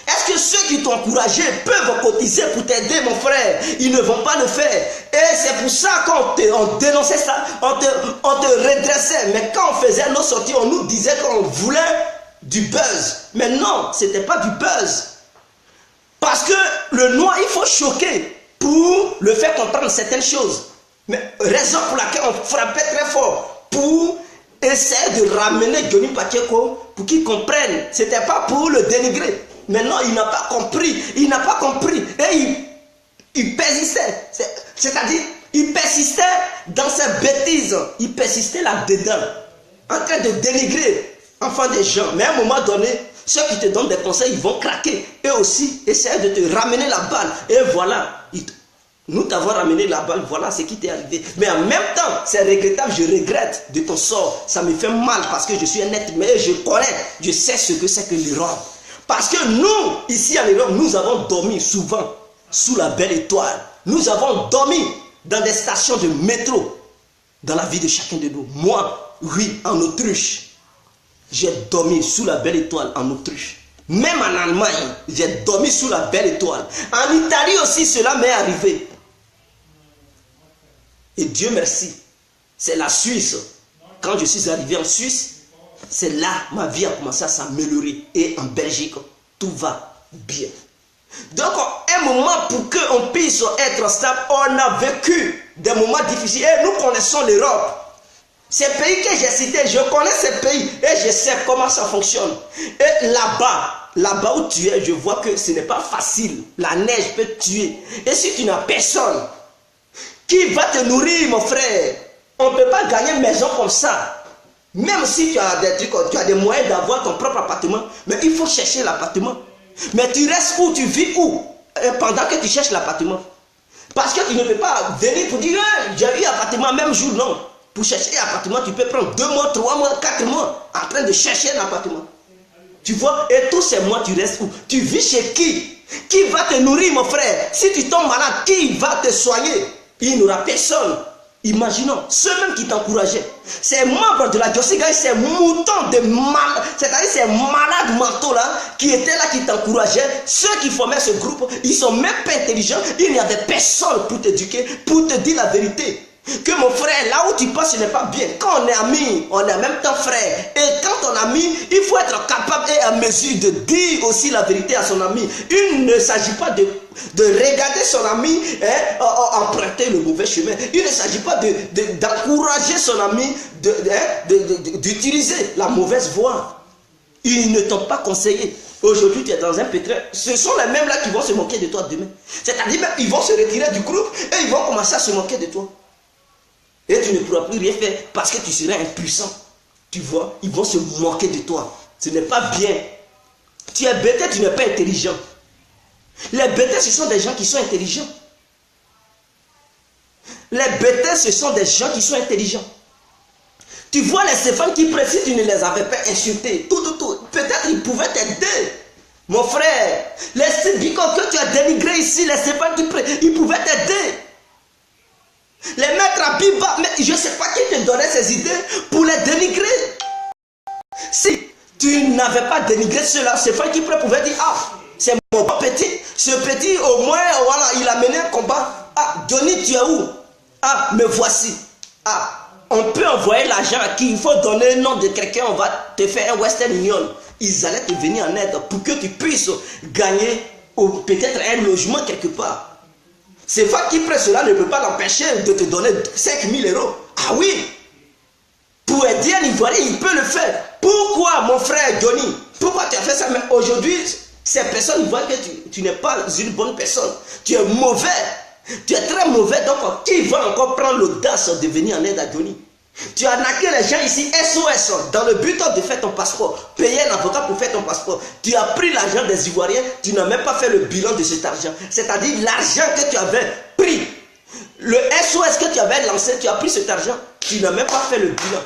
Est-ce que ceux qui t'ont encouragé peuvent cotiser pour t'aider, mon frère? Ils ne vont pas le faire. Et c'est pour ça qu'on dénonçait ça, on te redressait. Mais quand on faisait nos sorties, on nous disait qu'on voulait du buzz. Mais non, ce n'était pas du buzz. Parce que le noir, il faut choquer. pour le faire comprendre certaines choses. Mais raison pour laquelle on frappait très fort pour essayer de ramener Johnny Pacheco pour qu'il comprenne. Ce n'était pas pour le dénigrer. Mais non, il n'a pas compris. Il n'a pas compris. Et il persistait. C'est-à-dire, il persistait dans ses bêtises. Il persistait là-dedans. En train de dénigrer enfants des gens. Mais à un moment donné, ceux qui te donnent des conseils, ils vont craquer. Eux aussi, essayer de te ramener la balle. Et voilà. Nous t'avons ramené la balle, voilà ce qui t'est arrivé. Mais en même temps, c'est regrettable, je regrette de ton sort. Ça me fait mal parce que je suis un être, mais je connais, je sais ce que c'est que l'Europe. Parce que nous, ici en Europe, nous avons dormi souvent sous la belle étoile. Nous avons dormi dans des stations de métro, dans la vie de chacun de nous. Moi, oui, en Autriche, j'ai dormi sous la belle étoile en Autriche. Même en Allemagne, j'ai dormi sous la belle étoile. En Italie aussi, cela m'est arrivé. Et Dieu merci, c'est la Suisse. Quand je suis arrivé en Suisse, c'est là ma vie a commencé à s'améliorer. Et en Belgique, tout va bien. Donc, un moment pour qu'on puisse être stable, on a vécu des moments difficiles. Et nous connaissons l'Europe. Ces pays que j'ai cités, je connais ces pays et je sais comment ça fonctionne. Et là-bas où tu es, je vois que ce n'est pas facile. La neige peut te tuer. Et si tu n'as personne qui va te nourrir, mon frère, on ne peut pas gagner une maison comme ça. Même si tu as des trucs, tu as des moyens d'avoir ton propre appartement, mais il faut chercher l'appartement. Mais tu restes où, tu vis où pendant que tu cherches l'appartement. Parce que tu ne peux pas venir pour dire j'ai eu un appartement même jour, non. Pour chercher un appartement, tu peux prendre 2 mois, 3 mois, 4 mois en train de chercher un appartement. Tu vois, et tous ces mois, tu restes où? Tu vis chez qui? Qui va te nourrir, mon frère? Si tu tombes malade, qui va te soigner? Il n'y aura personne. Imaginons, ceux même qui t'encourageaient, ces membres de la Diossigaï, ces moutons de malades, c'est-à-dire ces malades mentaux là, qui étaient là, qui t'encourageaient, ceux qui formaient ce groupe, ils sont même pas intelligents, il n'y avait personne pour t'éduquer, pour te dire la vérité. Que mon frère, là où tu passes, ce n'est pas bien. Quand on est amis, on est en même temps frère. Et quand on est ami, il faut être capable et à mesure de dire aussi la vérité à son ami. Il ne s'agit pas de regarder son ami emprunter le mauvais chemin. Il ne s'agit pas d'encourager son ami d'utiliser la mauvaise voie. Ils ne t'ont pas conseillé. Aujourd'hui, tu es dans un pétrin. Ce sont les mêmes là qui vont se moquer de toi demain. C'est-à-dire, ils vont se retirer du groupe et ils vont commencer à se moquer de toi. Et tu ne pourras plus rien faire parce que tu seras impuissant. Tu vois, ils vont se moquer de toi. Ce n'est pas bien. Tu es bête, tu n'es pas intelligent. Les bêtes, ce sont des gens qui sont intelligents. Les bêtes, ce sont des gens qui sont intelligents. Tu vois les Stéphane qui prient, si tu ne les avais pas insultés, tout. Peut-être ils pouvaient t'aider. Mon frère, les bicots que tu as dénigrés ici, les Stéphane qui prient, ils pouvaient t'aider. Les maîtres à Biba, mais je ne sais pas qui te donnait ces idées pour les dénigrer. Si tu n'avais pas dénigré cela, c'est Franck qui pouvait dire, ah, c'est mon petit, ce petit au moins, voilà, il a mené un combat. Ah, Johnny, tu es où? Ah, me voici. Ah, on peut envoyer l'argent à qui? Il faut donner le nom de quelqu'un, on va te faire un Western Union. Ils allaient te venir en aide pour que tu puisses gagner peut-être un logement quelque part. C'est Fat qui prête cela ne peut pas l'empêcher de te donner 5 000 €. Ah oui, pour aider un Ivoirien, il peut le faire. Pourquoi, mon frère Johnny? Pourquoi tu as fait ça? Mais aujourd'hui, ces personnes voient que tu n'es pas une bonne personne. Tu es mauvais. Tu es très mauvais. Donc, qui va encore prendre l'audace de venir en aide à Johnny? Tu as arnaqué les gens ici, SOS, dans le but de faire ton passeport. Payer un avocat pour faire ton passeport. Tu as pris l'argent des Ivoiriens, tu n'as même pas fait le bilan de cet argent. C'est-à-dire l'argent que tu avais pris, le SOS que tu avais lancé, tu as pris cet argent, tu n'as même pas fait le bilan.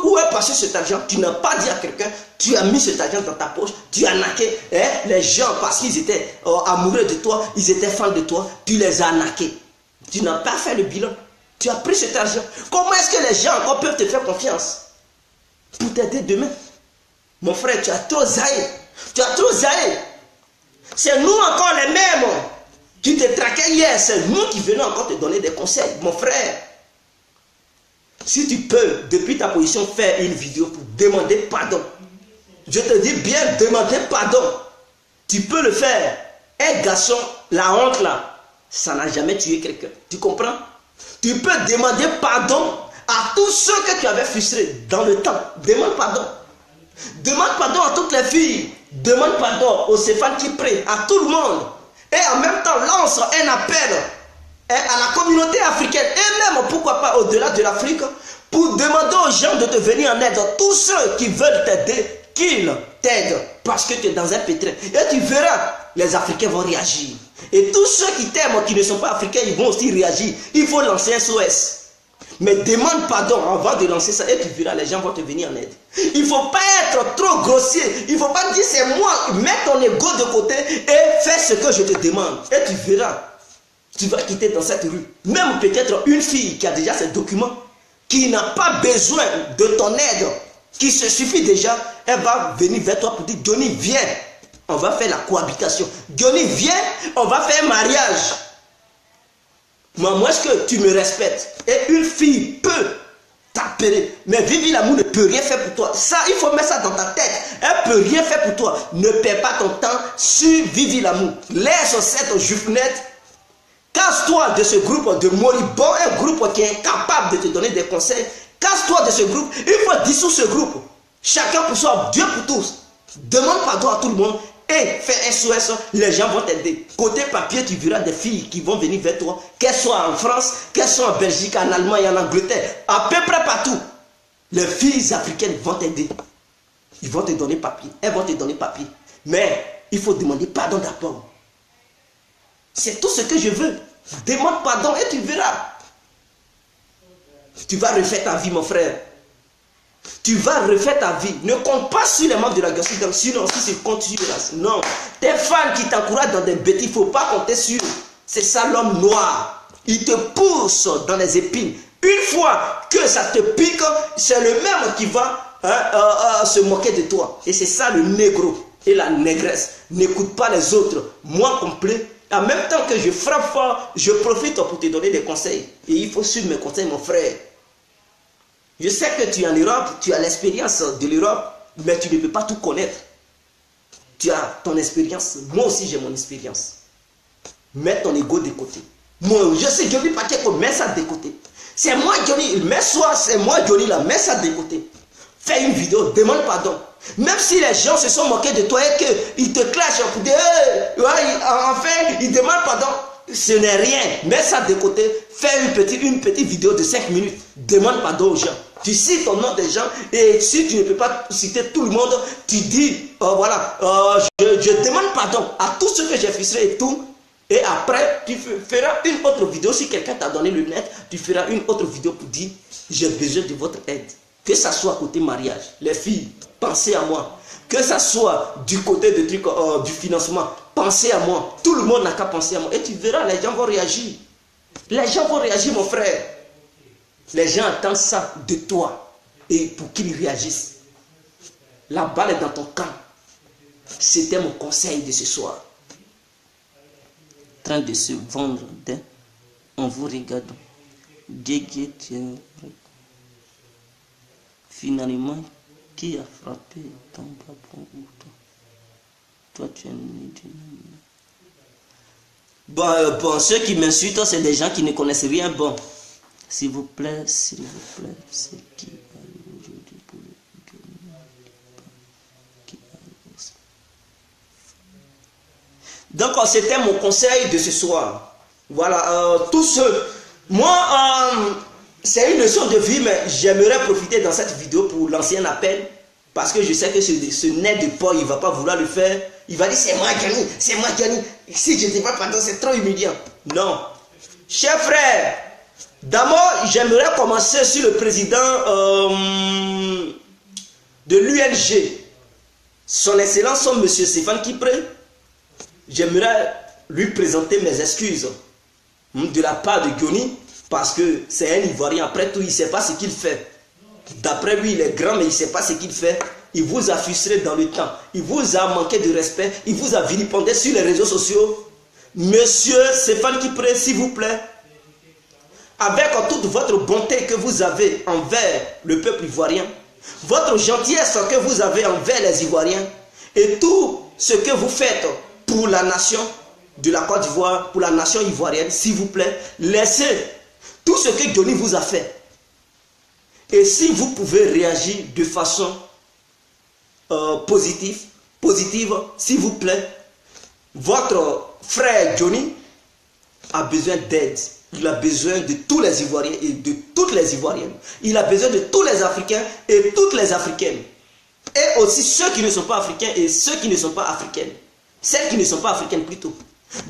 Où est passé cet argent? Tu n'as pas dit à quelqu'un, tu as mis cet argent dans ta poche, tu as arnaqué les gens parce qu'ils étaient amoureux de toi, ils étaient fans de toi, tu les as arnaqués. Tu n'as pas fait le bilan. Tu as pris cet argent. Comment est-ce que les gens encore peuvent te faire confiance pour t'aider demain? Mon frère, tu as trop zaï. Tu as trop zaï. C'est nous encore les mêmes qui te traquaient hier. C'est nous qui venons encore te donner des conseils. Mon frère, si tu peux, depuis ta position, faire une vidéo pour demander pardon. Je te dis bien, demander pardon. Tu peux le faire. Un garçon, la honte là. ça n'a jamais tué quelqu'un. Tu comprends? Tu peux demander pardon à tous ceux que tu avais frustrés dans le temps. Demande pardon. Demande pardon à toutes les filles. Demande pardon aux Stéphane qui prient, à tout le monde. Et en même temps, lance un appel à la communauté africaine et même, pourquoi pas, au-delà de l'Afrique, pour demander aux gens de te venir en aide. Tous ceux qui veulent t'aider, qu'ils t'aident parce que tu es dans un pétrin. Et tu verras, les Africains vont réagir. Et tous ceux qui t'aiment, qui ne sont pas africains, ils vont aussi réagir. Il faut lancer un SOS. Mais demande pardon avant de lancer ça et tu verras, les gens vont te venir en aide. Il ne faut pas être trop grossier. Il ne faut pas dire c'est moi. Mets ton ego de côté et fais ce que je te demande. Et tu verras, tu vas quitter dans cette rue. Même peut-être une fille qui a déjà ses documents, qui n'a pas besoin de ton aide, qui se suffit déjà, elle va venir vers toi pour dire Johnny, viens, on va faire la cohabitation. Johnny, viens, on va faire un mariage. Moi, est-ce que tu me respectes? Et une fille peut t'appeler, mais Vivi Lamou ne peut rien faire pour toi. Ça, il faut mettre ça dans ta tête. Elle ne peut rien faire pour toi. Ne perds pas ton temps sur Vivi Lamou. Laisse cette juifnette. Casse-toi de ce groupe de moribonds, un groupe qui est incapable de te donner des conseils. Casse-toi de ce groupe. Il faut dissoudre ce groupe. Chacun pour soi, Dieu pour tous. Demande pardon à tout le monde et fais SOS. Les gens vont t'aider. Côté papier, tu verras des filles qui vont venir vers toi, qu'elles soient en France, qu'elles soient en Belgique, en Allemagne, en Angleterre, à peu près partout. Les filles africaines vont t'aider. Ils vont te donner papier. Elles vont te donner papier. Mais il faut demander pardon d'abord. C'est tout ce que je veux. Demande pardon et tu verras. Tu vas refaire ta vie, mon frère. Tu vas refaire ta vie. Ne compte pas sur les membres de la Gossi. Sinon, si tu comptes sur là, non. Tes fans qui t'encouragent dans des bêtises, il ne faut pas compter sur. C'est ça l'homme noir. Il te pousse dans les épines. Une fois que ça te pique, c'est le même qui va se moquer de toi. Et c'est ça le négro et la négresse. N'écoute pas les autres. Moi complet. En même temps que je frappe fort, je profite pour te donner des conseils. Et il faut suivre mes conseils, mon frère. Je sais que tu es en Europe, tu as l'expérience de l'Europe, mais tu ne peux pas tout connaître. Tu as ton expérience. Moi aussi, j'ai mon expérience. Mets ton ego de côté. Moi, je sais, Johnny Pacheco, mets ça de côté. C'est moi, Johnny, mets-toi, c'est moi, Johnny, là, mets ça de côté. Fais une vidéo, demande pardon. Même si les gens se sont moqués de toi et qu'ils te clashent pour dire, enfin, ils demandent pardon. Ce n'est rien. Mets ça de côté. Fais une petite vidéo de 5 minutes. Demande pardon aux gens. Tu cites ton nom des gens et si tu ne peux pas citer tout le monde, tu dis, je demande pardon à tous ceux que j'ai frustrés et tout. Et après, tu feras une autre vidéo. Si quelqu'un t'a donné le net, tu feras une autre vidéo pour dire, j'ai besoin de votre aide. Que ça soit côté mariage, les filles, pensez à moi. Que ça soit du côté de du financement, pensez à moi. Tout le monde n'a qu'à penser à moi. Et tu verras, les gens vont réagir. Les gens vont réagir, mon frère. Les gens attendent ça de toi. Et pour qu'ils réagissent. La balle est dans ton camp. C'était mon conseil de ce soir. En train de se vendre en vous regardant. Finalement, qui a frappé ton papa ou toi? Toi, tu es né de... Bon, ceux qui m'insultent, c'est des gens qui ne connaissent rien. Bon, s'il vous plaît, c'est qui arrive aujourd'hui pour le qui arrive. Donc, c'était mon conseil de ce soir. Voilà, tous ceux... Moi, c'est une leçon de vie, mais j'aimerais profiter dans cette vidéo pour lancer un appel. Parce que je sais que ce nez de porc, il ne va pas vouloir le faire. Il va dire, c'est moi Johnny, c'est moi Johnny. Si je ne te vois pas, c'est trop humiliant. Non. Chers frères, d'abord, j'aimerais commencer sur le président de l'UNG. Son Excellence, son Monsieur Stéphane Kipré. J'aimerais lui présenter mes excuses de la part de Johnny. Parce que c'est un Ivoirien, après tout, il ne sait pas ce qu'il fait. D'après lui, il est grand, mais il ne sait pas ce qu'il fait. Il vous a frustré dans le temps. Il vous a manqué de respect. Il vous a vilipendé sur les réseaux sociaux. Monsieur Stéphane Kipré, s'il vous plaît, avec toute votre bonté que vous avez envers le peuple ivoirien, votre gentillesse que vous avez envers les Ivoiriens, et tout ce que vous faites pour la nation, de la Côte d'Ivoire, pour la nation ivoirienne, s'il vous plaît, laissez tout ce que Johnny vous a fait. Et si vous pouvez réagir de façon positive, s'il vous plaît, votre frère Johnny a besoin d'aide. Il a besoin de tous les Ivoiriens et de toutes les Ivoiriennes. Il a besoin de tous les Africains et toutes les Africaines. Et aussi ceux qui ne sont pas africains et ceux qui ne sont pas africaines. Celles qui ne sont pas africaines plutôt.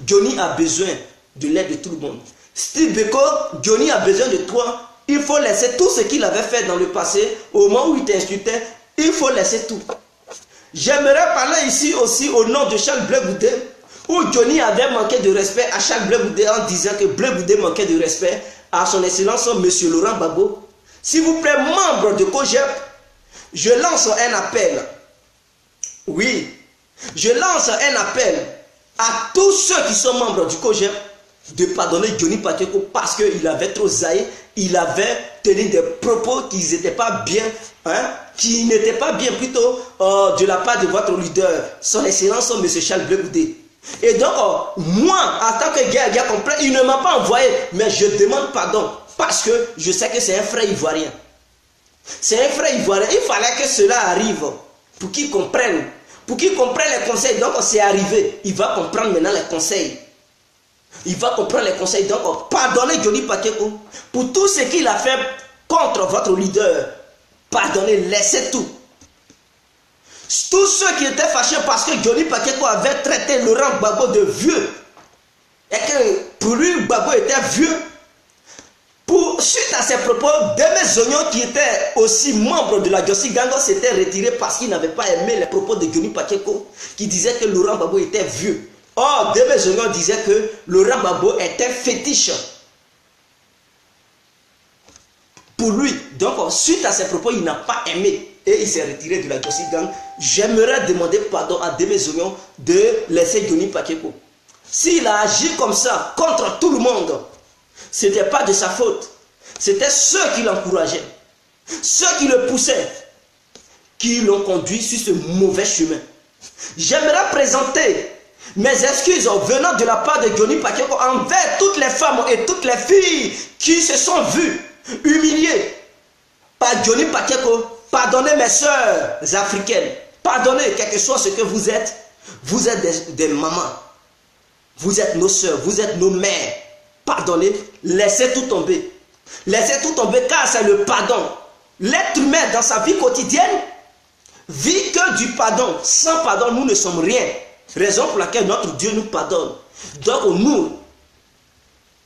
Johnny a besoin de l'aide de tout le monde. Steve Biko, Johnny a besoin de toi. Il faut laisser tout ce qu'il avait fait dans le passé, au moment où il t'insultait. Il faut laisser tout. J'aimerais parler ici aussi au nom de Charles Blé Goudé, où Johnny avait manqué de respect à Charles Blé Goudé en disant que Blé Goudé manquait de respect à son excellence M. Laurent Gbagbo. S'il vous plaît, membre de COJEP, je lance un appel. Oui, je lance un appel à tous ceux qui sont membres du COJEP de pardonner Johnny Pacheco parce qu'il avait trop zaï, il avait tenu des propos qui n'étaient pas bien, plutôt de la part de votre leader, son excellence M. Charles Blé Goudé. Et donc, moi, en tant que gars complet, il ne m'a pas envoyé, mais je demande pardon parce que je sais que c'est un frère ivoirien. C'est un frère ivoirien. Il fallait que cela arrive pour qu'il comprenne. Pour qu'il comprenne les conseils. Donc, c'est arrivé. Il va comprendre maintenant les conseils. Il va comprendre les conseils. Donc, pardonnez Johnny Pacheco pour tout ce qu'il a fait contre votre leader. Pardonnez, laissez tout. Tous ceux qui étaient fâchés parce que Johnny Pacheco avait traité Laurent Gbagbo de vieux. Et que pour lui, Gbagbo était vieux. Suite à ces propos, Deme Zognon, qui était aussi membre de la Djossi Gang, s'était retiré parce qu'il n'avait pas aimé les propos de Johnny Pacheco, qui disait que Laurent Gbagbo était vieux. Or, Deme Zognon disait que Laurent Gbagbo était fétiche pour lui. Donc, suite à ces propos, il n'a pas aimé et il s'est retiré de la Djossi Gang. J'aimerais demander pardon à Deme Zognon de laisser Johnny Pacheco. S'il a agi comme ça contre tout le monde, ce n'était pas de sa faute. C'était ceux qui l'encourageaient, ceux qui le poussaient, qui l'ont conduit sur ce mauvais chemin. J'aimerais présenter mes excuses venant de la part de Johnny Pacheco envers toutes les femmes et toutes les filles qui se sont vues humiliées par Johnny Pacheco. Pardonnez mes sœurs africaines. Pardonnez, quel que soit ce que vous êtes des mamans. Vous êtes nos sœurs, vous êtes nos mères. Pardonnez, laissez tout tomber. Laissez tout tomber car c'est le pardon. L'être humain dans sa vie quotidienne vit que du pardon. Sans pardon, nous ne sommes rien. Raison pour laquelle notre Dieu nous pardonne. Donc nous,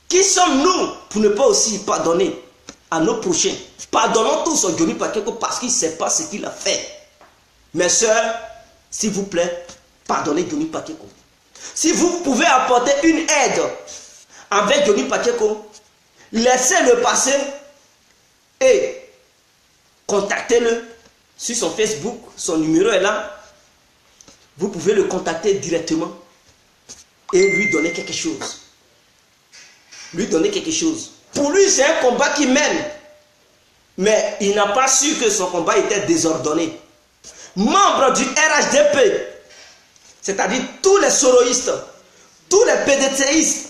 qui sommes-nous pour ne pas aussi pardonner à nos prochains? Pardonnons tous au Johnny Pacheco parce qu'il ne sait pas ce qu'il a fait. Mes soeurs, s'il vous plaît, pardonnez Johnny Pacheco. Si vous pouvez apporter une aide avec Johnny Pacheco, laissez-le passer et contactez-le sur son Facebook. Son numéro est là. Vous pouvez le contacter directement et lui donner quelque chose. Lui donner quelque chose. Pour lui, c'est un combat qu'il mène. Mais il n'a pas su que son combat était désordonné. Membre du RHDP, c'est-à-dire tous les soroïstes, tous les PDTistes,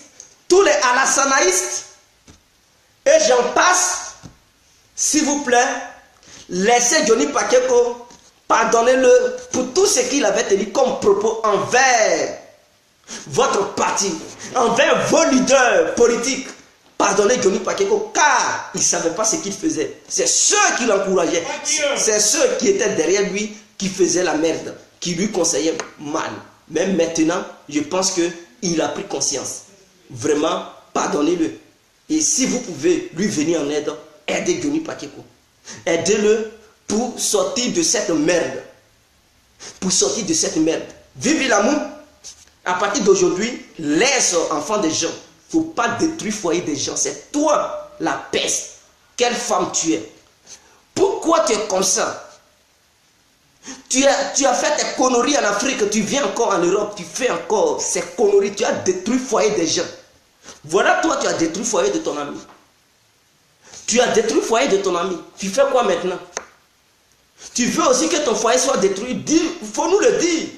tous les alassanaïstes, et j'en passe, s'il vous plaît, laissez Johnny Pacheco, pardonnez-le pour tout ce qu'il avait tenu comme propos envers votre parti, envers vos leaders politiques. Pardonnez Johnny Pacheco car il ne savait pas ce qu'il faisait. C'est ceux qui l'encourageaient, c'est ceux qui étaient derrière lui qui faisaient la merde, qui lui conseillaient mal. Même maintenant, je pense qu'il a pris conscience. Vraiment, pardonnez-le. Et si vous pouvez lui venir en aide, aidez Johnny Pacheco. Aidez-le pour sortir de cette merde. Pour sortir de cette merde. Vive l'amour. À partir d'aujourd'hui, laisse enfants des gens. Il ne faut pas détruire le foyer des gens. C'est toi la peste. Quelle femme tu es. Pourquoi tu es comme ça? Tu as fait tes conneries en Afrique, tu viens encore en Europe, tu fais encore ces conneries, tu as détruit le foyer des gens. Voilà, toi, tu as détruit le foyer de ton ami. Tu as détruit le foyer de ton ami. Tu fais quoi maintenant? Tu veux aussi que ton foyer soit détruit? Il faut nous le dire.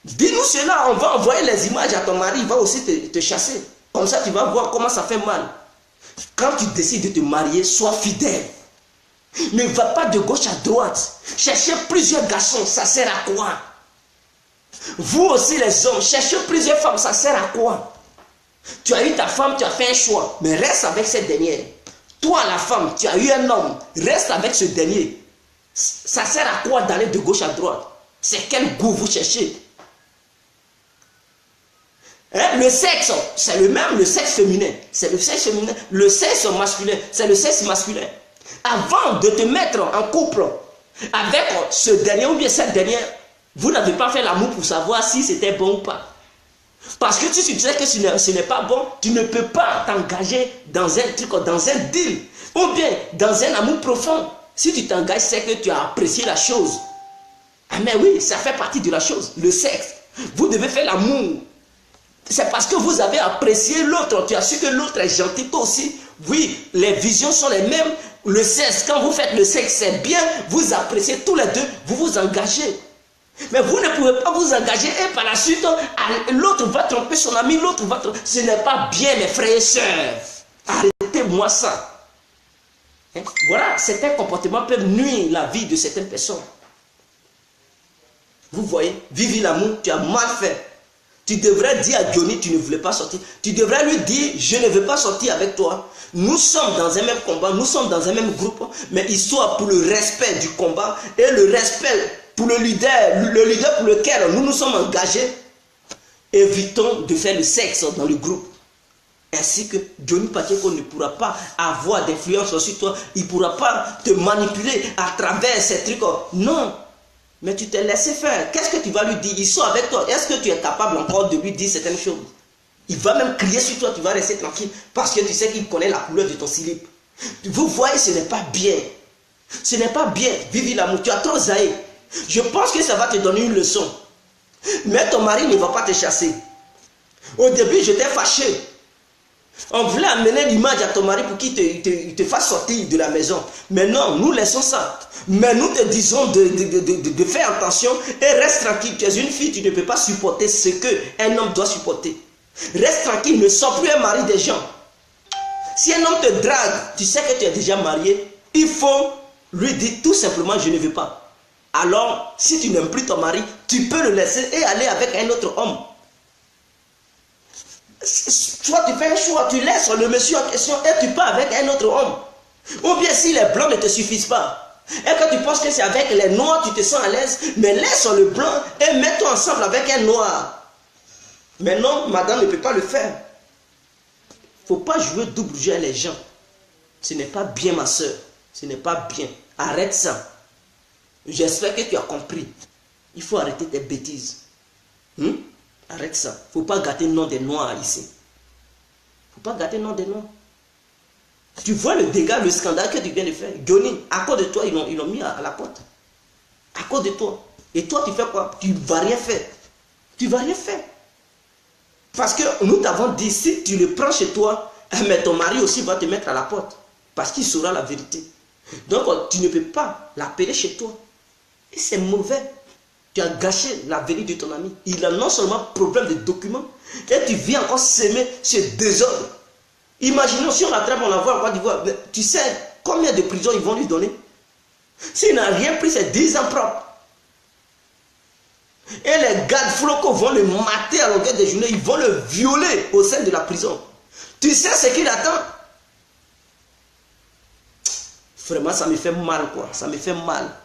Dis-nous cela, on va envoyer les images à ton mari, il va aussi te chasser. Comme ça, tu vas voir comment ça fait mal. Quand tu décides de te marier, sois fidèle. Ne va pas de gauche à droite. Chercher plusieurs garçons, ça sert à quoi? Vous aussi les hommes, cherchez plusieurs femmes, ça sert à quoi? Tu as eu ta femme, tu as fait un choix, mais reste avec cette dernière. Toi la femme, tu as eu un homme, reste avec ce dernier. Ça sert à quoi d'aller de gauche à droite? C'est quel goût vous cherchez? Hein? Le sexe, c'est le même, le sexe féminin. C'est le sexe féminin. Le sexe masculin, c'est le sexe masculin. Avant de te mettre en couple avec ce dernier ou bien cette dernière, vous n'avez pas fait l'amour pour savoir si c'était bon ou pas. Parce que si tu sais que ce n'est pas bon, tu ne peux pas t'engager dans un truc, dans un deal, ou bien dans un amour profond. Si tu t'engages, c'est que tu as apprécié la chose. Ah mais oui, ça fait partie de la chose, le sexe. Vous devez faire l'amour. C'est parce que vous avez apprécié l'autre, tu as su que l'autre est gentil, toi aussi. Oui, les visions sont les mêmes. Le sexe, quand vous faites le sexe, c'est bien, vous appréciez tous les deux, vous vous engagez. Mais vous ne pouvez pas vous engager et par la suite, l'autre va tromper son ami, l'autre va tromper. Ce n'est pas bien, mes frères et sœurs. Arrêtez-moi ça. Hein? Voilà, certains comportements peuvent nuire la vie de certaines personnes. Vous voyez, vivre l'amour, tu as mal fait. Tu devrais dire à Johnny, tu ne voulais pas sortir. Tu devrais lui dire, je ne veux pas sortir avec toi. Nous sommes dans un même combat, nous sommes dans un même groupe, mais histoire pour le respect du combat et le respect pour le leader pour lequel nous nous sommes engagés, évitons de faire le sexe dans le groupe. Ainsi que Johnny Pacheco ne pourra pas avoir d'influence sur toi, il ne pourra pas te manipuler à travers ces trucs. Non. Mais tu t'es laissé faire. Qu'est-ce que tu vas lui dire? Il sort avec toi. Est-ce que tu es capable encore de lui dire certaines choses? Il va même crier sur toi. Tu vas rester tranquille parce que tu sais qu'il connaît la couleur de ton slip. Vous voyez, ce n'est pas bien. Ce n'est pas bien. Vive l'amour. Tu as trop zaï. Je pense que ça va te donner une leçon. Mais ton mari ne va pas te chasser. Au début, j'étais fâché. On voulait amener l'image à ton mari pour qu'il te fasse sortir de la maison. Mais non, nous laissons ça. Mais nous te disons de faire attention et reste tranquille. Tu es une fille, tu ne peux pas supporter ce qu'un homme doit supporter. Reste tranquille, ne sois plus un mari des gens. Si un homme te drague, tu sais que tu es déjà marié, il faut lui dire tout simplement je ne veux pas. Alors, si tu n'aimes plus ton mari, tu peux le laisser et aller avec un autre homme. Soit tu fais un choix, tu laisses le monsieur en question et tu pars avec un autre homme. Ou bien si les blancs ne te suffisent pas, et que tu penses que c'est avec les noirs tu te sens à l'aise, mais laisse le blanc et mets-toi ensemble avec un noir. Mais non, madame ne peut pas le faire. Il ne faut pas jouer double jeu à les gens. Ce n'est pas bien, ma soeur. Ce n'est pas bien. Arrête ça. J'espère que tu as compris. Il faut arrêter tes bêtises. Arrête ça. Il ne faut pas gâter le nom des noirs ici. Il ne faut pas gâter le nom des noirs. Tu vois le dégât, le scandale que tu viens de faire. Johnny, à cause de toi, ils l'ont mis à la porte. À cause de toi. Et toi, tu fais quoi? Tu ne vas rien faire. Tu ne vas rien faire. Parce que nous t'avons dit, si tu le prends chez toi, mais ton mari aussi va te mettre à la porte. Parce qu'il saura la vérité. Donc, tu ne peux pas l'appeler chez toi. Et c'est mauvais. Tu as gâché la vérité de ton ami. Il a non seulement problème de documents, et tu viens encore s'aimer ce désordre. Imaginons si on l'attrape, on l'envoie en Côte d'Ivoire. Tu sais combien de prisons ils vont lui donner? S'il n'a rien pris, c'est 10 ans propre. Et les gardes flocos vont le mater à longueur de journée, ils vont le violer au sein de la prison. Tu sais ce qu'il attend? Vraiment, ça me fait mal, quoi. Ça me fait mal.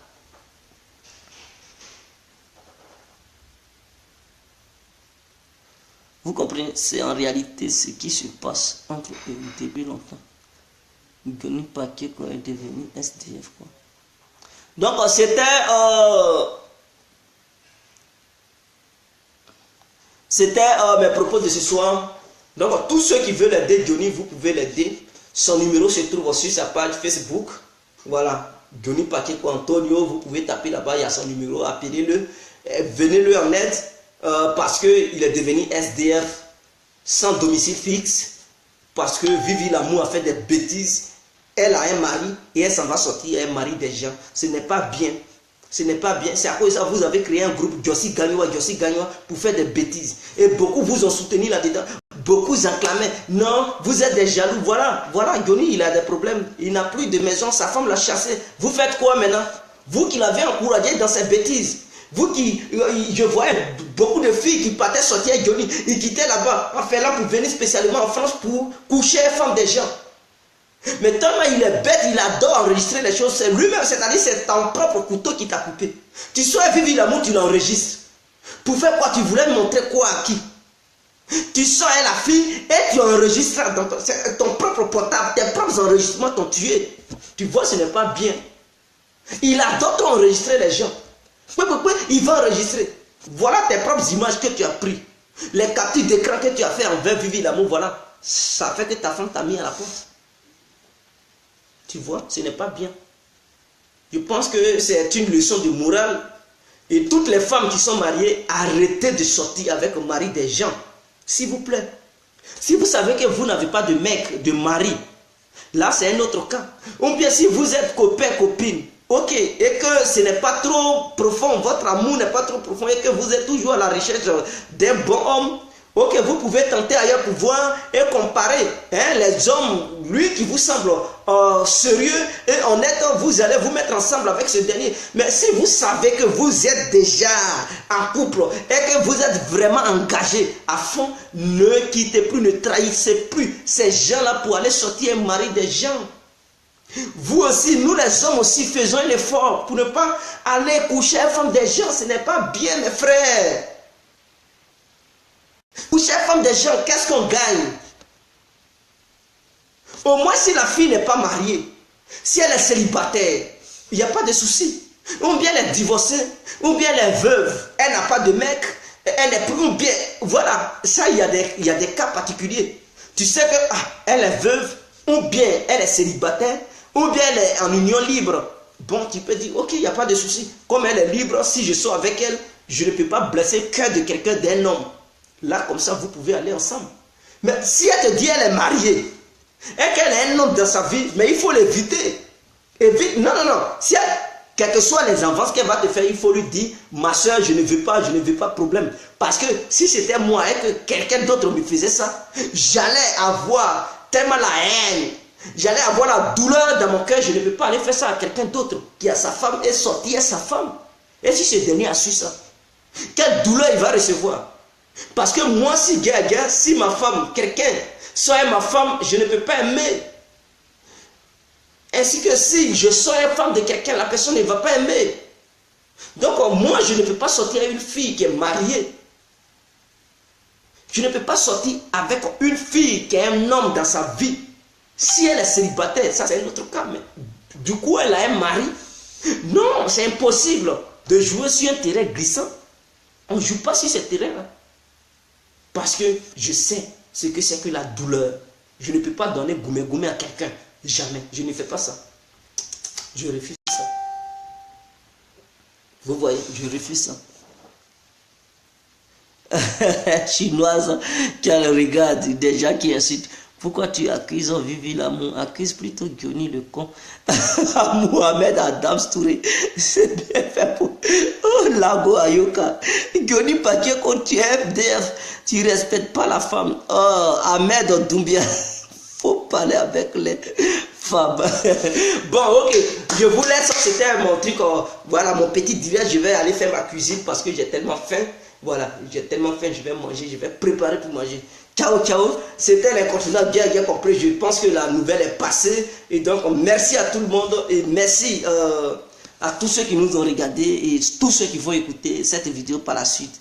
Vous comprenez? C'est en réalité ce qui se passe entre eux depuis longtemps. Johnny Pacheco est devenu SDF, quoi. Donc, c'était mes propos de ce soir. Donc, tous ceux qui veulent aider Johnny, vous pouvez l'aider. Son numéro se trouve sur sa page Facebook. Voilà. Johnny Pacheco Antonio, vous pouvez taper là-bas, il y a son numéro, appelez-le. Venez-le en aide. Parce qu'il est devenu SDF sans domicile fixe, parce que Vivi l'amour a fait des bêtises, elle a un mari et elle s'en va sortir, elle marie des gens. Ce n'est pas bien. Ce n'est pas bien. C'est à cause de ça que vous avez créé un groupe Jossi Gagnoua pour faire des bêtises. Et beaucoup vous ont soutenu là-dedans. Beaucoup acclamaient. Non, vous êtes des jaloux. Voilà, Johnny, il a des problèmes. Il n'a plus de maison. Sa femme l'a chassé. Vous faites quoi maintenant? Vous qui l'avez encouragé dans ses bêtises. Vous qui, je voyais beaucoup de filles qui partaient sortir avec Johnny. Ils quittaient là-bas, en Finlande pour venir spécialement en France pour coucher les femmes des gens. Mais tellement il est bête, il adore enregistrer les choses. C'est lui-même, c'est-à-dire c'est ton propre couteau qui t'a coupé. Tu sois vivre l'amour, tu l'enregistres. Pour faire quoi? Tu voulais montrer quoi à qui? Tu sors à la fille et tu enregistres dans ton propre portable. Tes propres enregistrements t'ont tué. Tu vois, ce n'est pas bien. Il adore enregistrer les gens. Il va enregistrer. Voilà tes propres images que tu as prises. Les captures d'écran que tu as fait envers vivre l'amour, voilà. Ça fait que ta femme t'a mis à la porte. Tu vois, ce n'est pas bien. Je pense que c'est une leçon de morale. Et toutes les femmes qui sont mariées, arrêtez de sortir avec le mari des gens. S'il vous plaît. Si vous savez que vous n'avez pas de mec, de mari, là c'est un autre cas. Ou bien si vous êtes copain, copine, ok, et que ce n'est pas trop profond, votre amour n'est pas trop profond, et que vous êtes toujours à la recherche d'un bon homme, ok, vous pouvez tenter ailleurs pour voir et comparer les hommes, lui qui vous semble sérieux et honnête, vous allez vous mettre ensemble avec ce dernier. Mais si vous savez que vous êtes déjà en couple et que vous êtes vraiment engagé à fond, ne quittez plus, ne trahissez plus ces gens-là pour aller sortir un mari des gens. Vous aussi, nous les hommes aussi, faisons un effort pour ne pas aller coucher à la femme des gens. Ce n'est pas bien, mes frères. Coucher à la femme des gens, qu'est-ce qu'on gagne? Au moins si la fille n'est pas mariée, si elle est célibataire, il n'y a pas de souci. Ou bien elle est divorcée, ou bien elle est veuve, elle n'a pas de mec, elle est plus bien. Voilà, ça il y a des cas particuliers. Tu sais que elle est veuve, ou bien elle est célibataire, ou bien elle est en union libre. Bon, tu peux dire, ok, il n'y a pas de souci. Comme elle est libre, si je sors avec elle, je ne peux pas blesser le cœur de quelqu'un, d'un homme. Là, comme ça, vous pouvez aller ensemble. Mais si elle te dit elle est mariée, et qu'elle a un homme dans sa vie, mais il faut l'éviter. Évite. Non. Si elle, quels que soient les avances qu'elle va te faire, il faut lui dire, ma soeur, je ne veux pas problème. Parce que si c'était moi et que quelqu'un d'autre me faisait ça, j'allais avoir tellement la haine, j'allais avoir la douleur dans mon cœur, je ne peux pas aller faire ça à quelqu'un d'autre qui a sa femme et sortir sa femme. Et si ce dernier a su ça, quelle douleur il va recevoir? Parce que moi, si ma femme, quelqu'un, soit ma femme, je ne peux pas aimer. Ainsi que si je sois une femme de quelqu'un, la personne ne va pas aimer. Donc moi, je ne peux pas sortir avec une fille qui est mariée. Je ne peux pas sortir avec une fille qui a un homme dans sa vie. Si elle est célibataire, ça c'est un autre cas. Mais du coup, elle a un mari. Non, c'est impossible de jouer sur un terrain glissant. On ne joue pas sur ce terrain-là. Parce que je sais ce que c'est que la douleur. Je ne peux pas donner goumé à quelqu'un. Jamais. Je ne fais pas ça. Je refuse ça. Vous voyez, je refuse ça. Chinoise qui a le regard des gens qui incitent. Pourquoi tu accuses Vivi l'amour? Accuse plutôt Johnny le con. Mohamed Adams Touré. C'est bien fait pour. Oh, Lago Ayoka. Johnny Paquet, quand tu es FDF, tu ne respectes pas la femme. Oh, Ahmed Doumbia. Faut parler avec les femmes. Bon, ok. Je vous laisse. C'était mon truc. Voilà, mon petit dîner. Je vais aller faire ma cuisine parce que j'ai tellement faim. Voilà, j'ai tellement faim. Je vais manger. Je vais préparer pour manger. Ciao, ciao. C'était l'incontournable bien compris. Je pense que la nouvelle est passée. Et donc, merci à tout le monde. Et merci à tous ceux qui nous ont regardés et tous ceux qui vont écouter cette vidéo par la suite.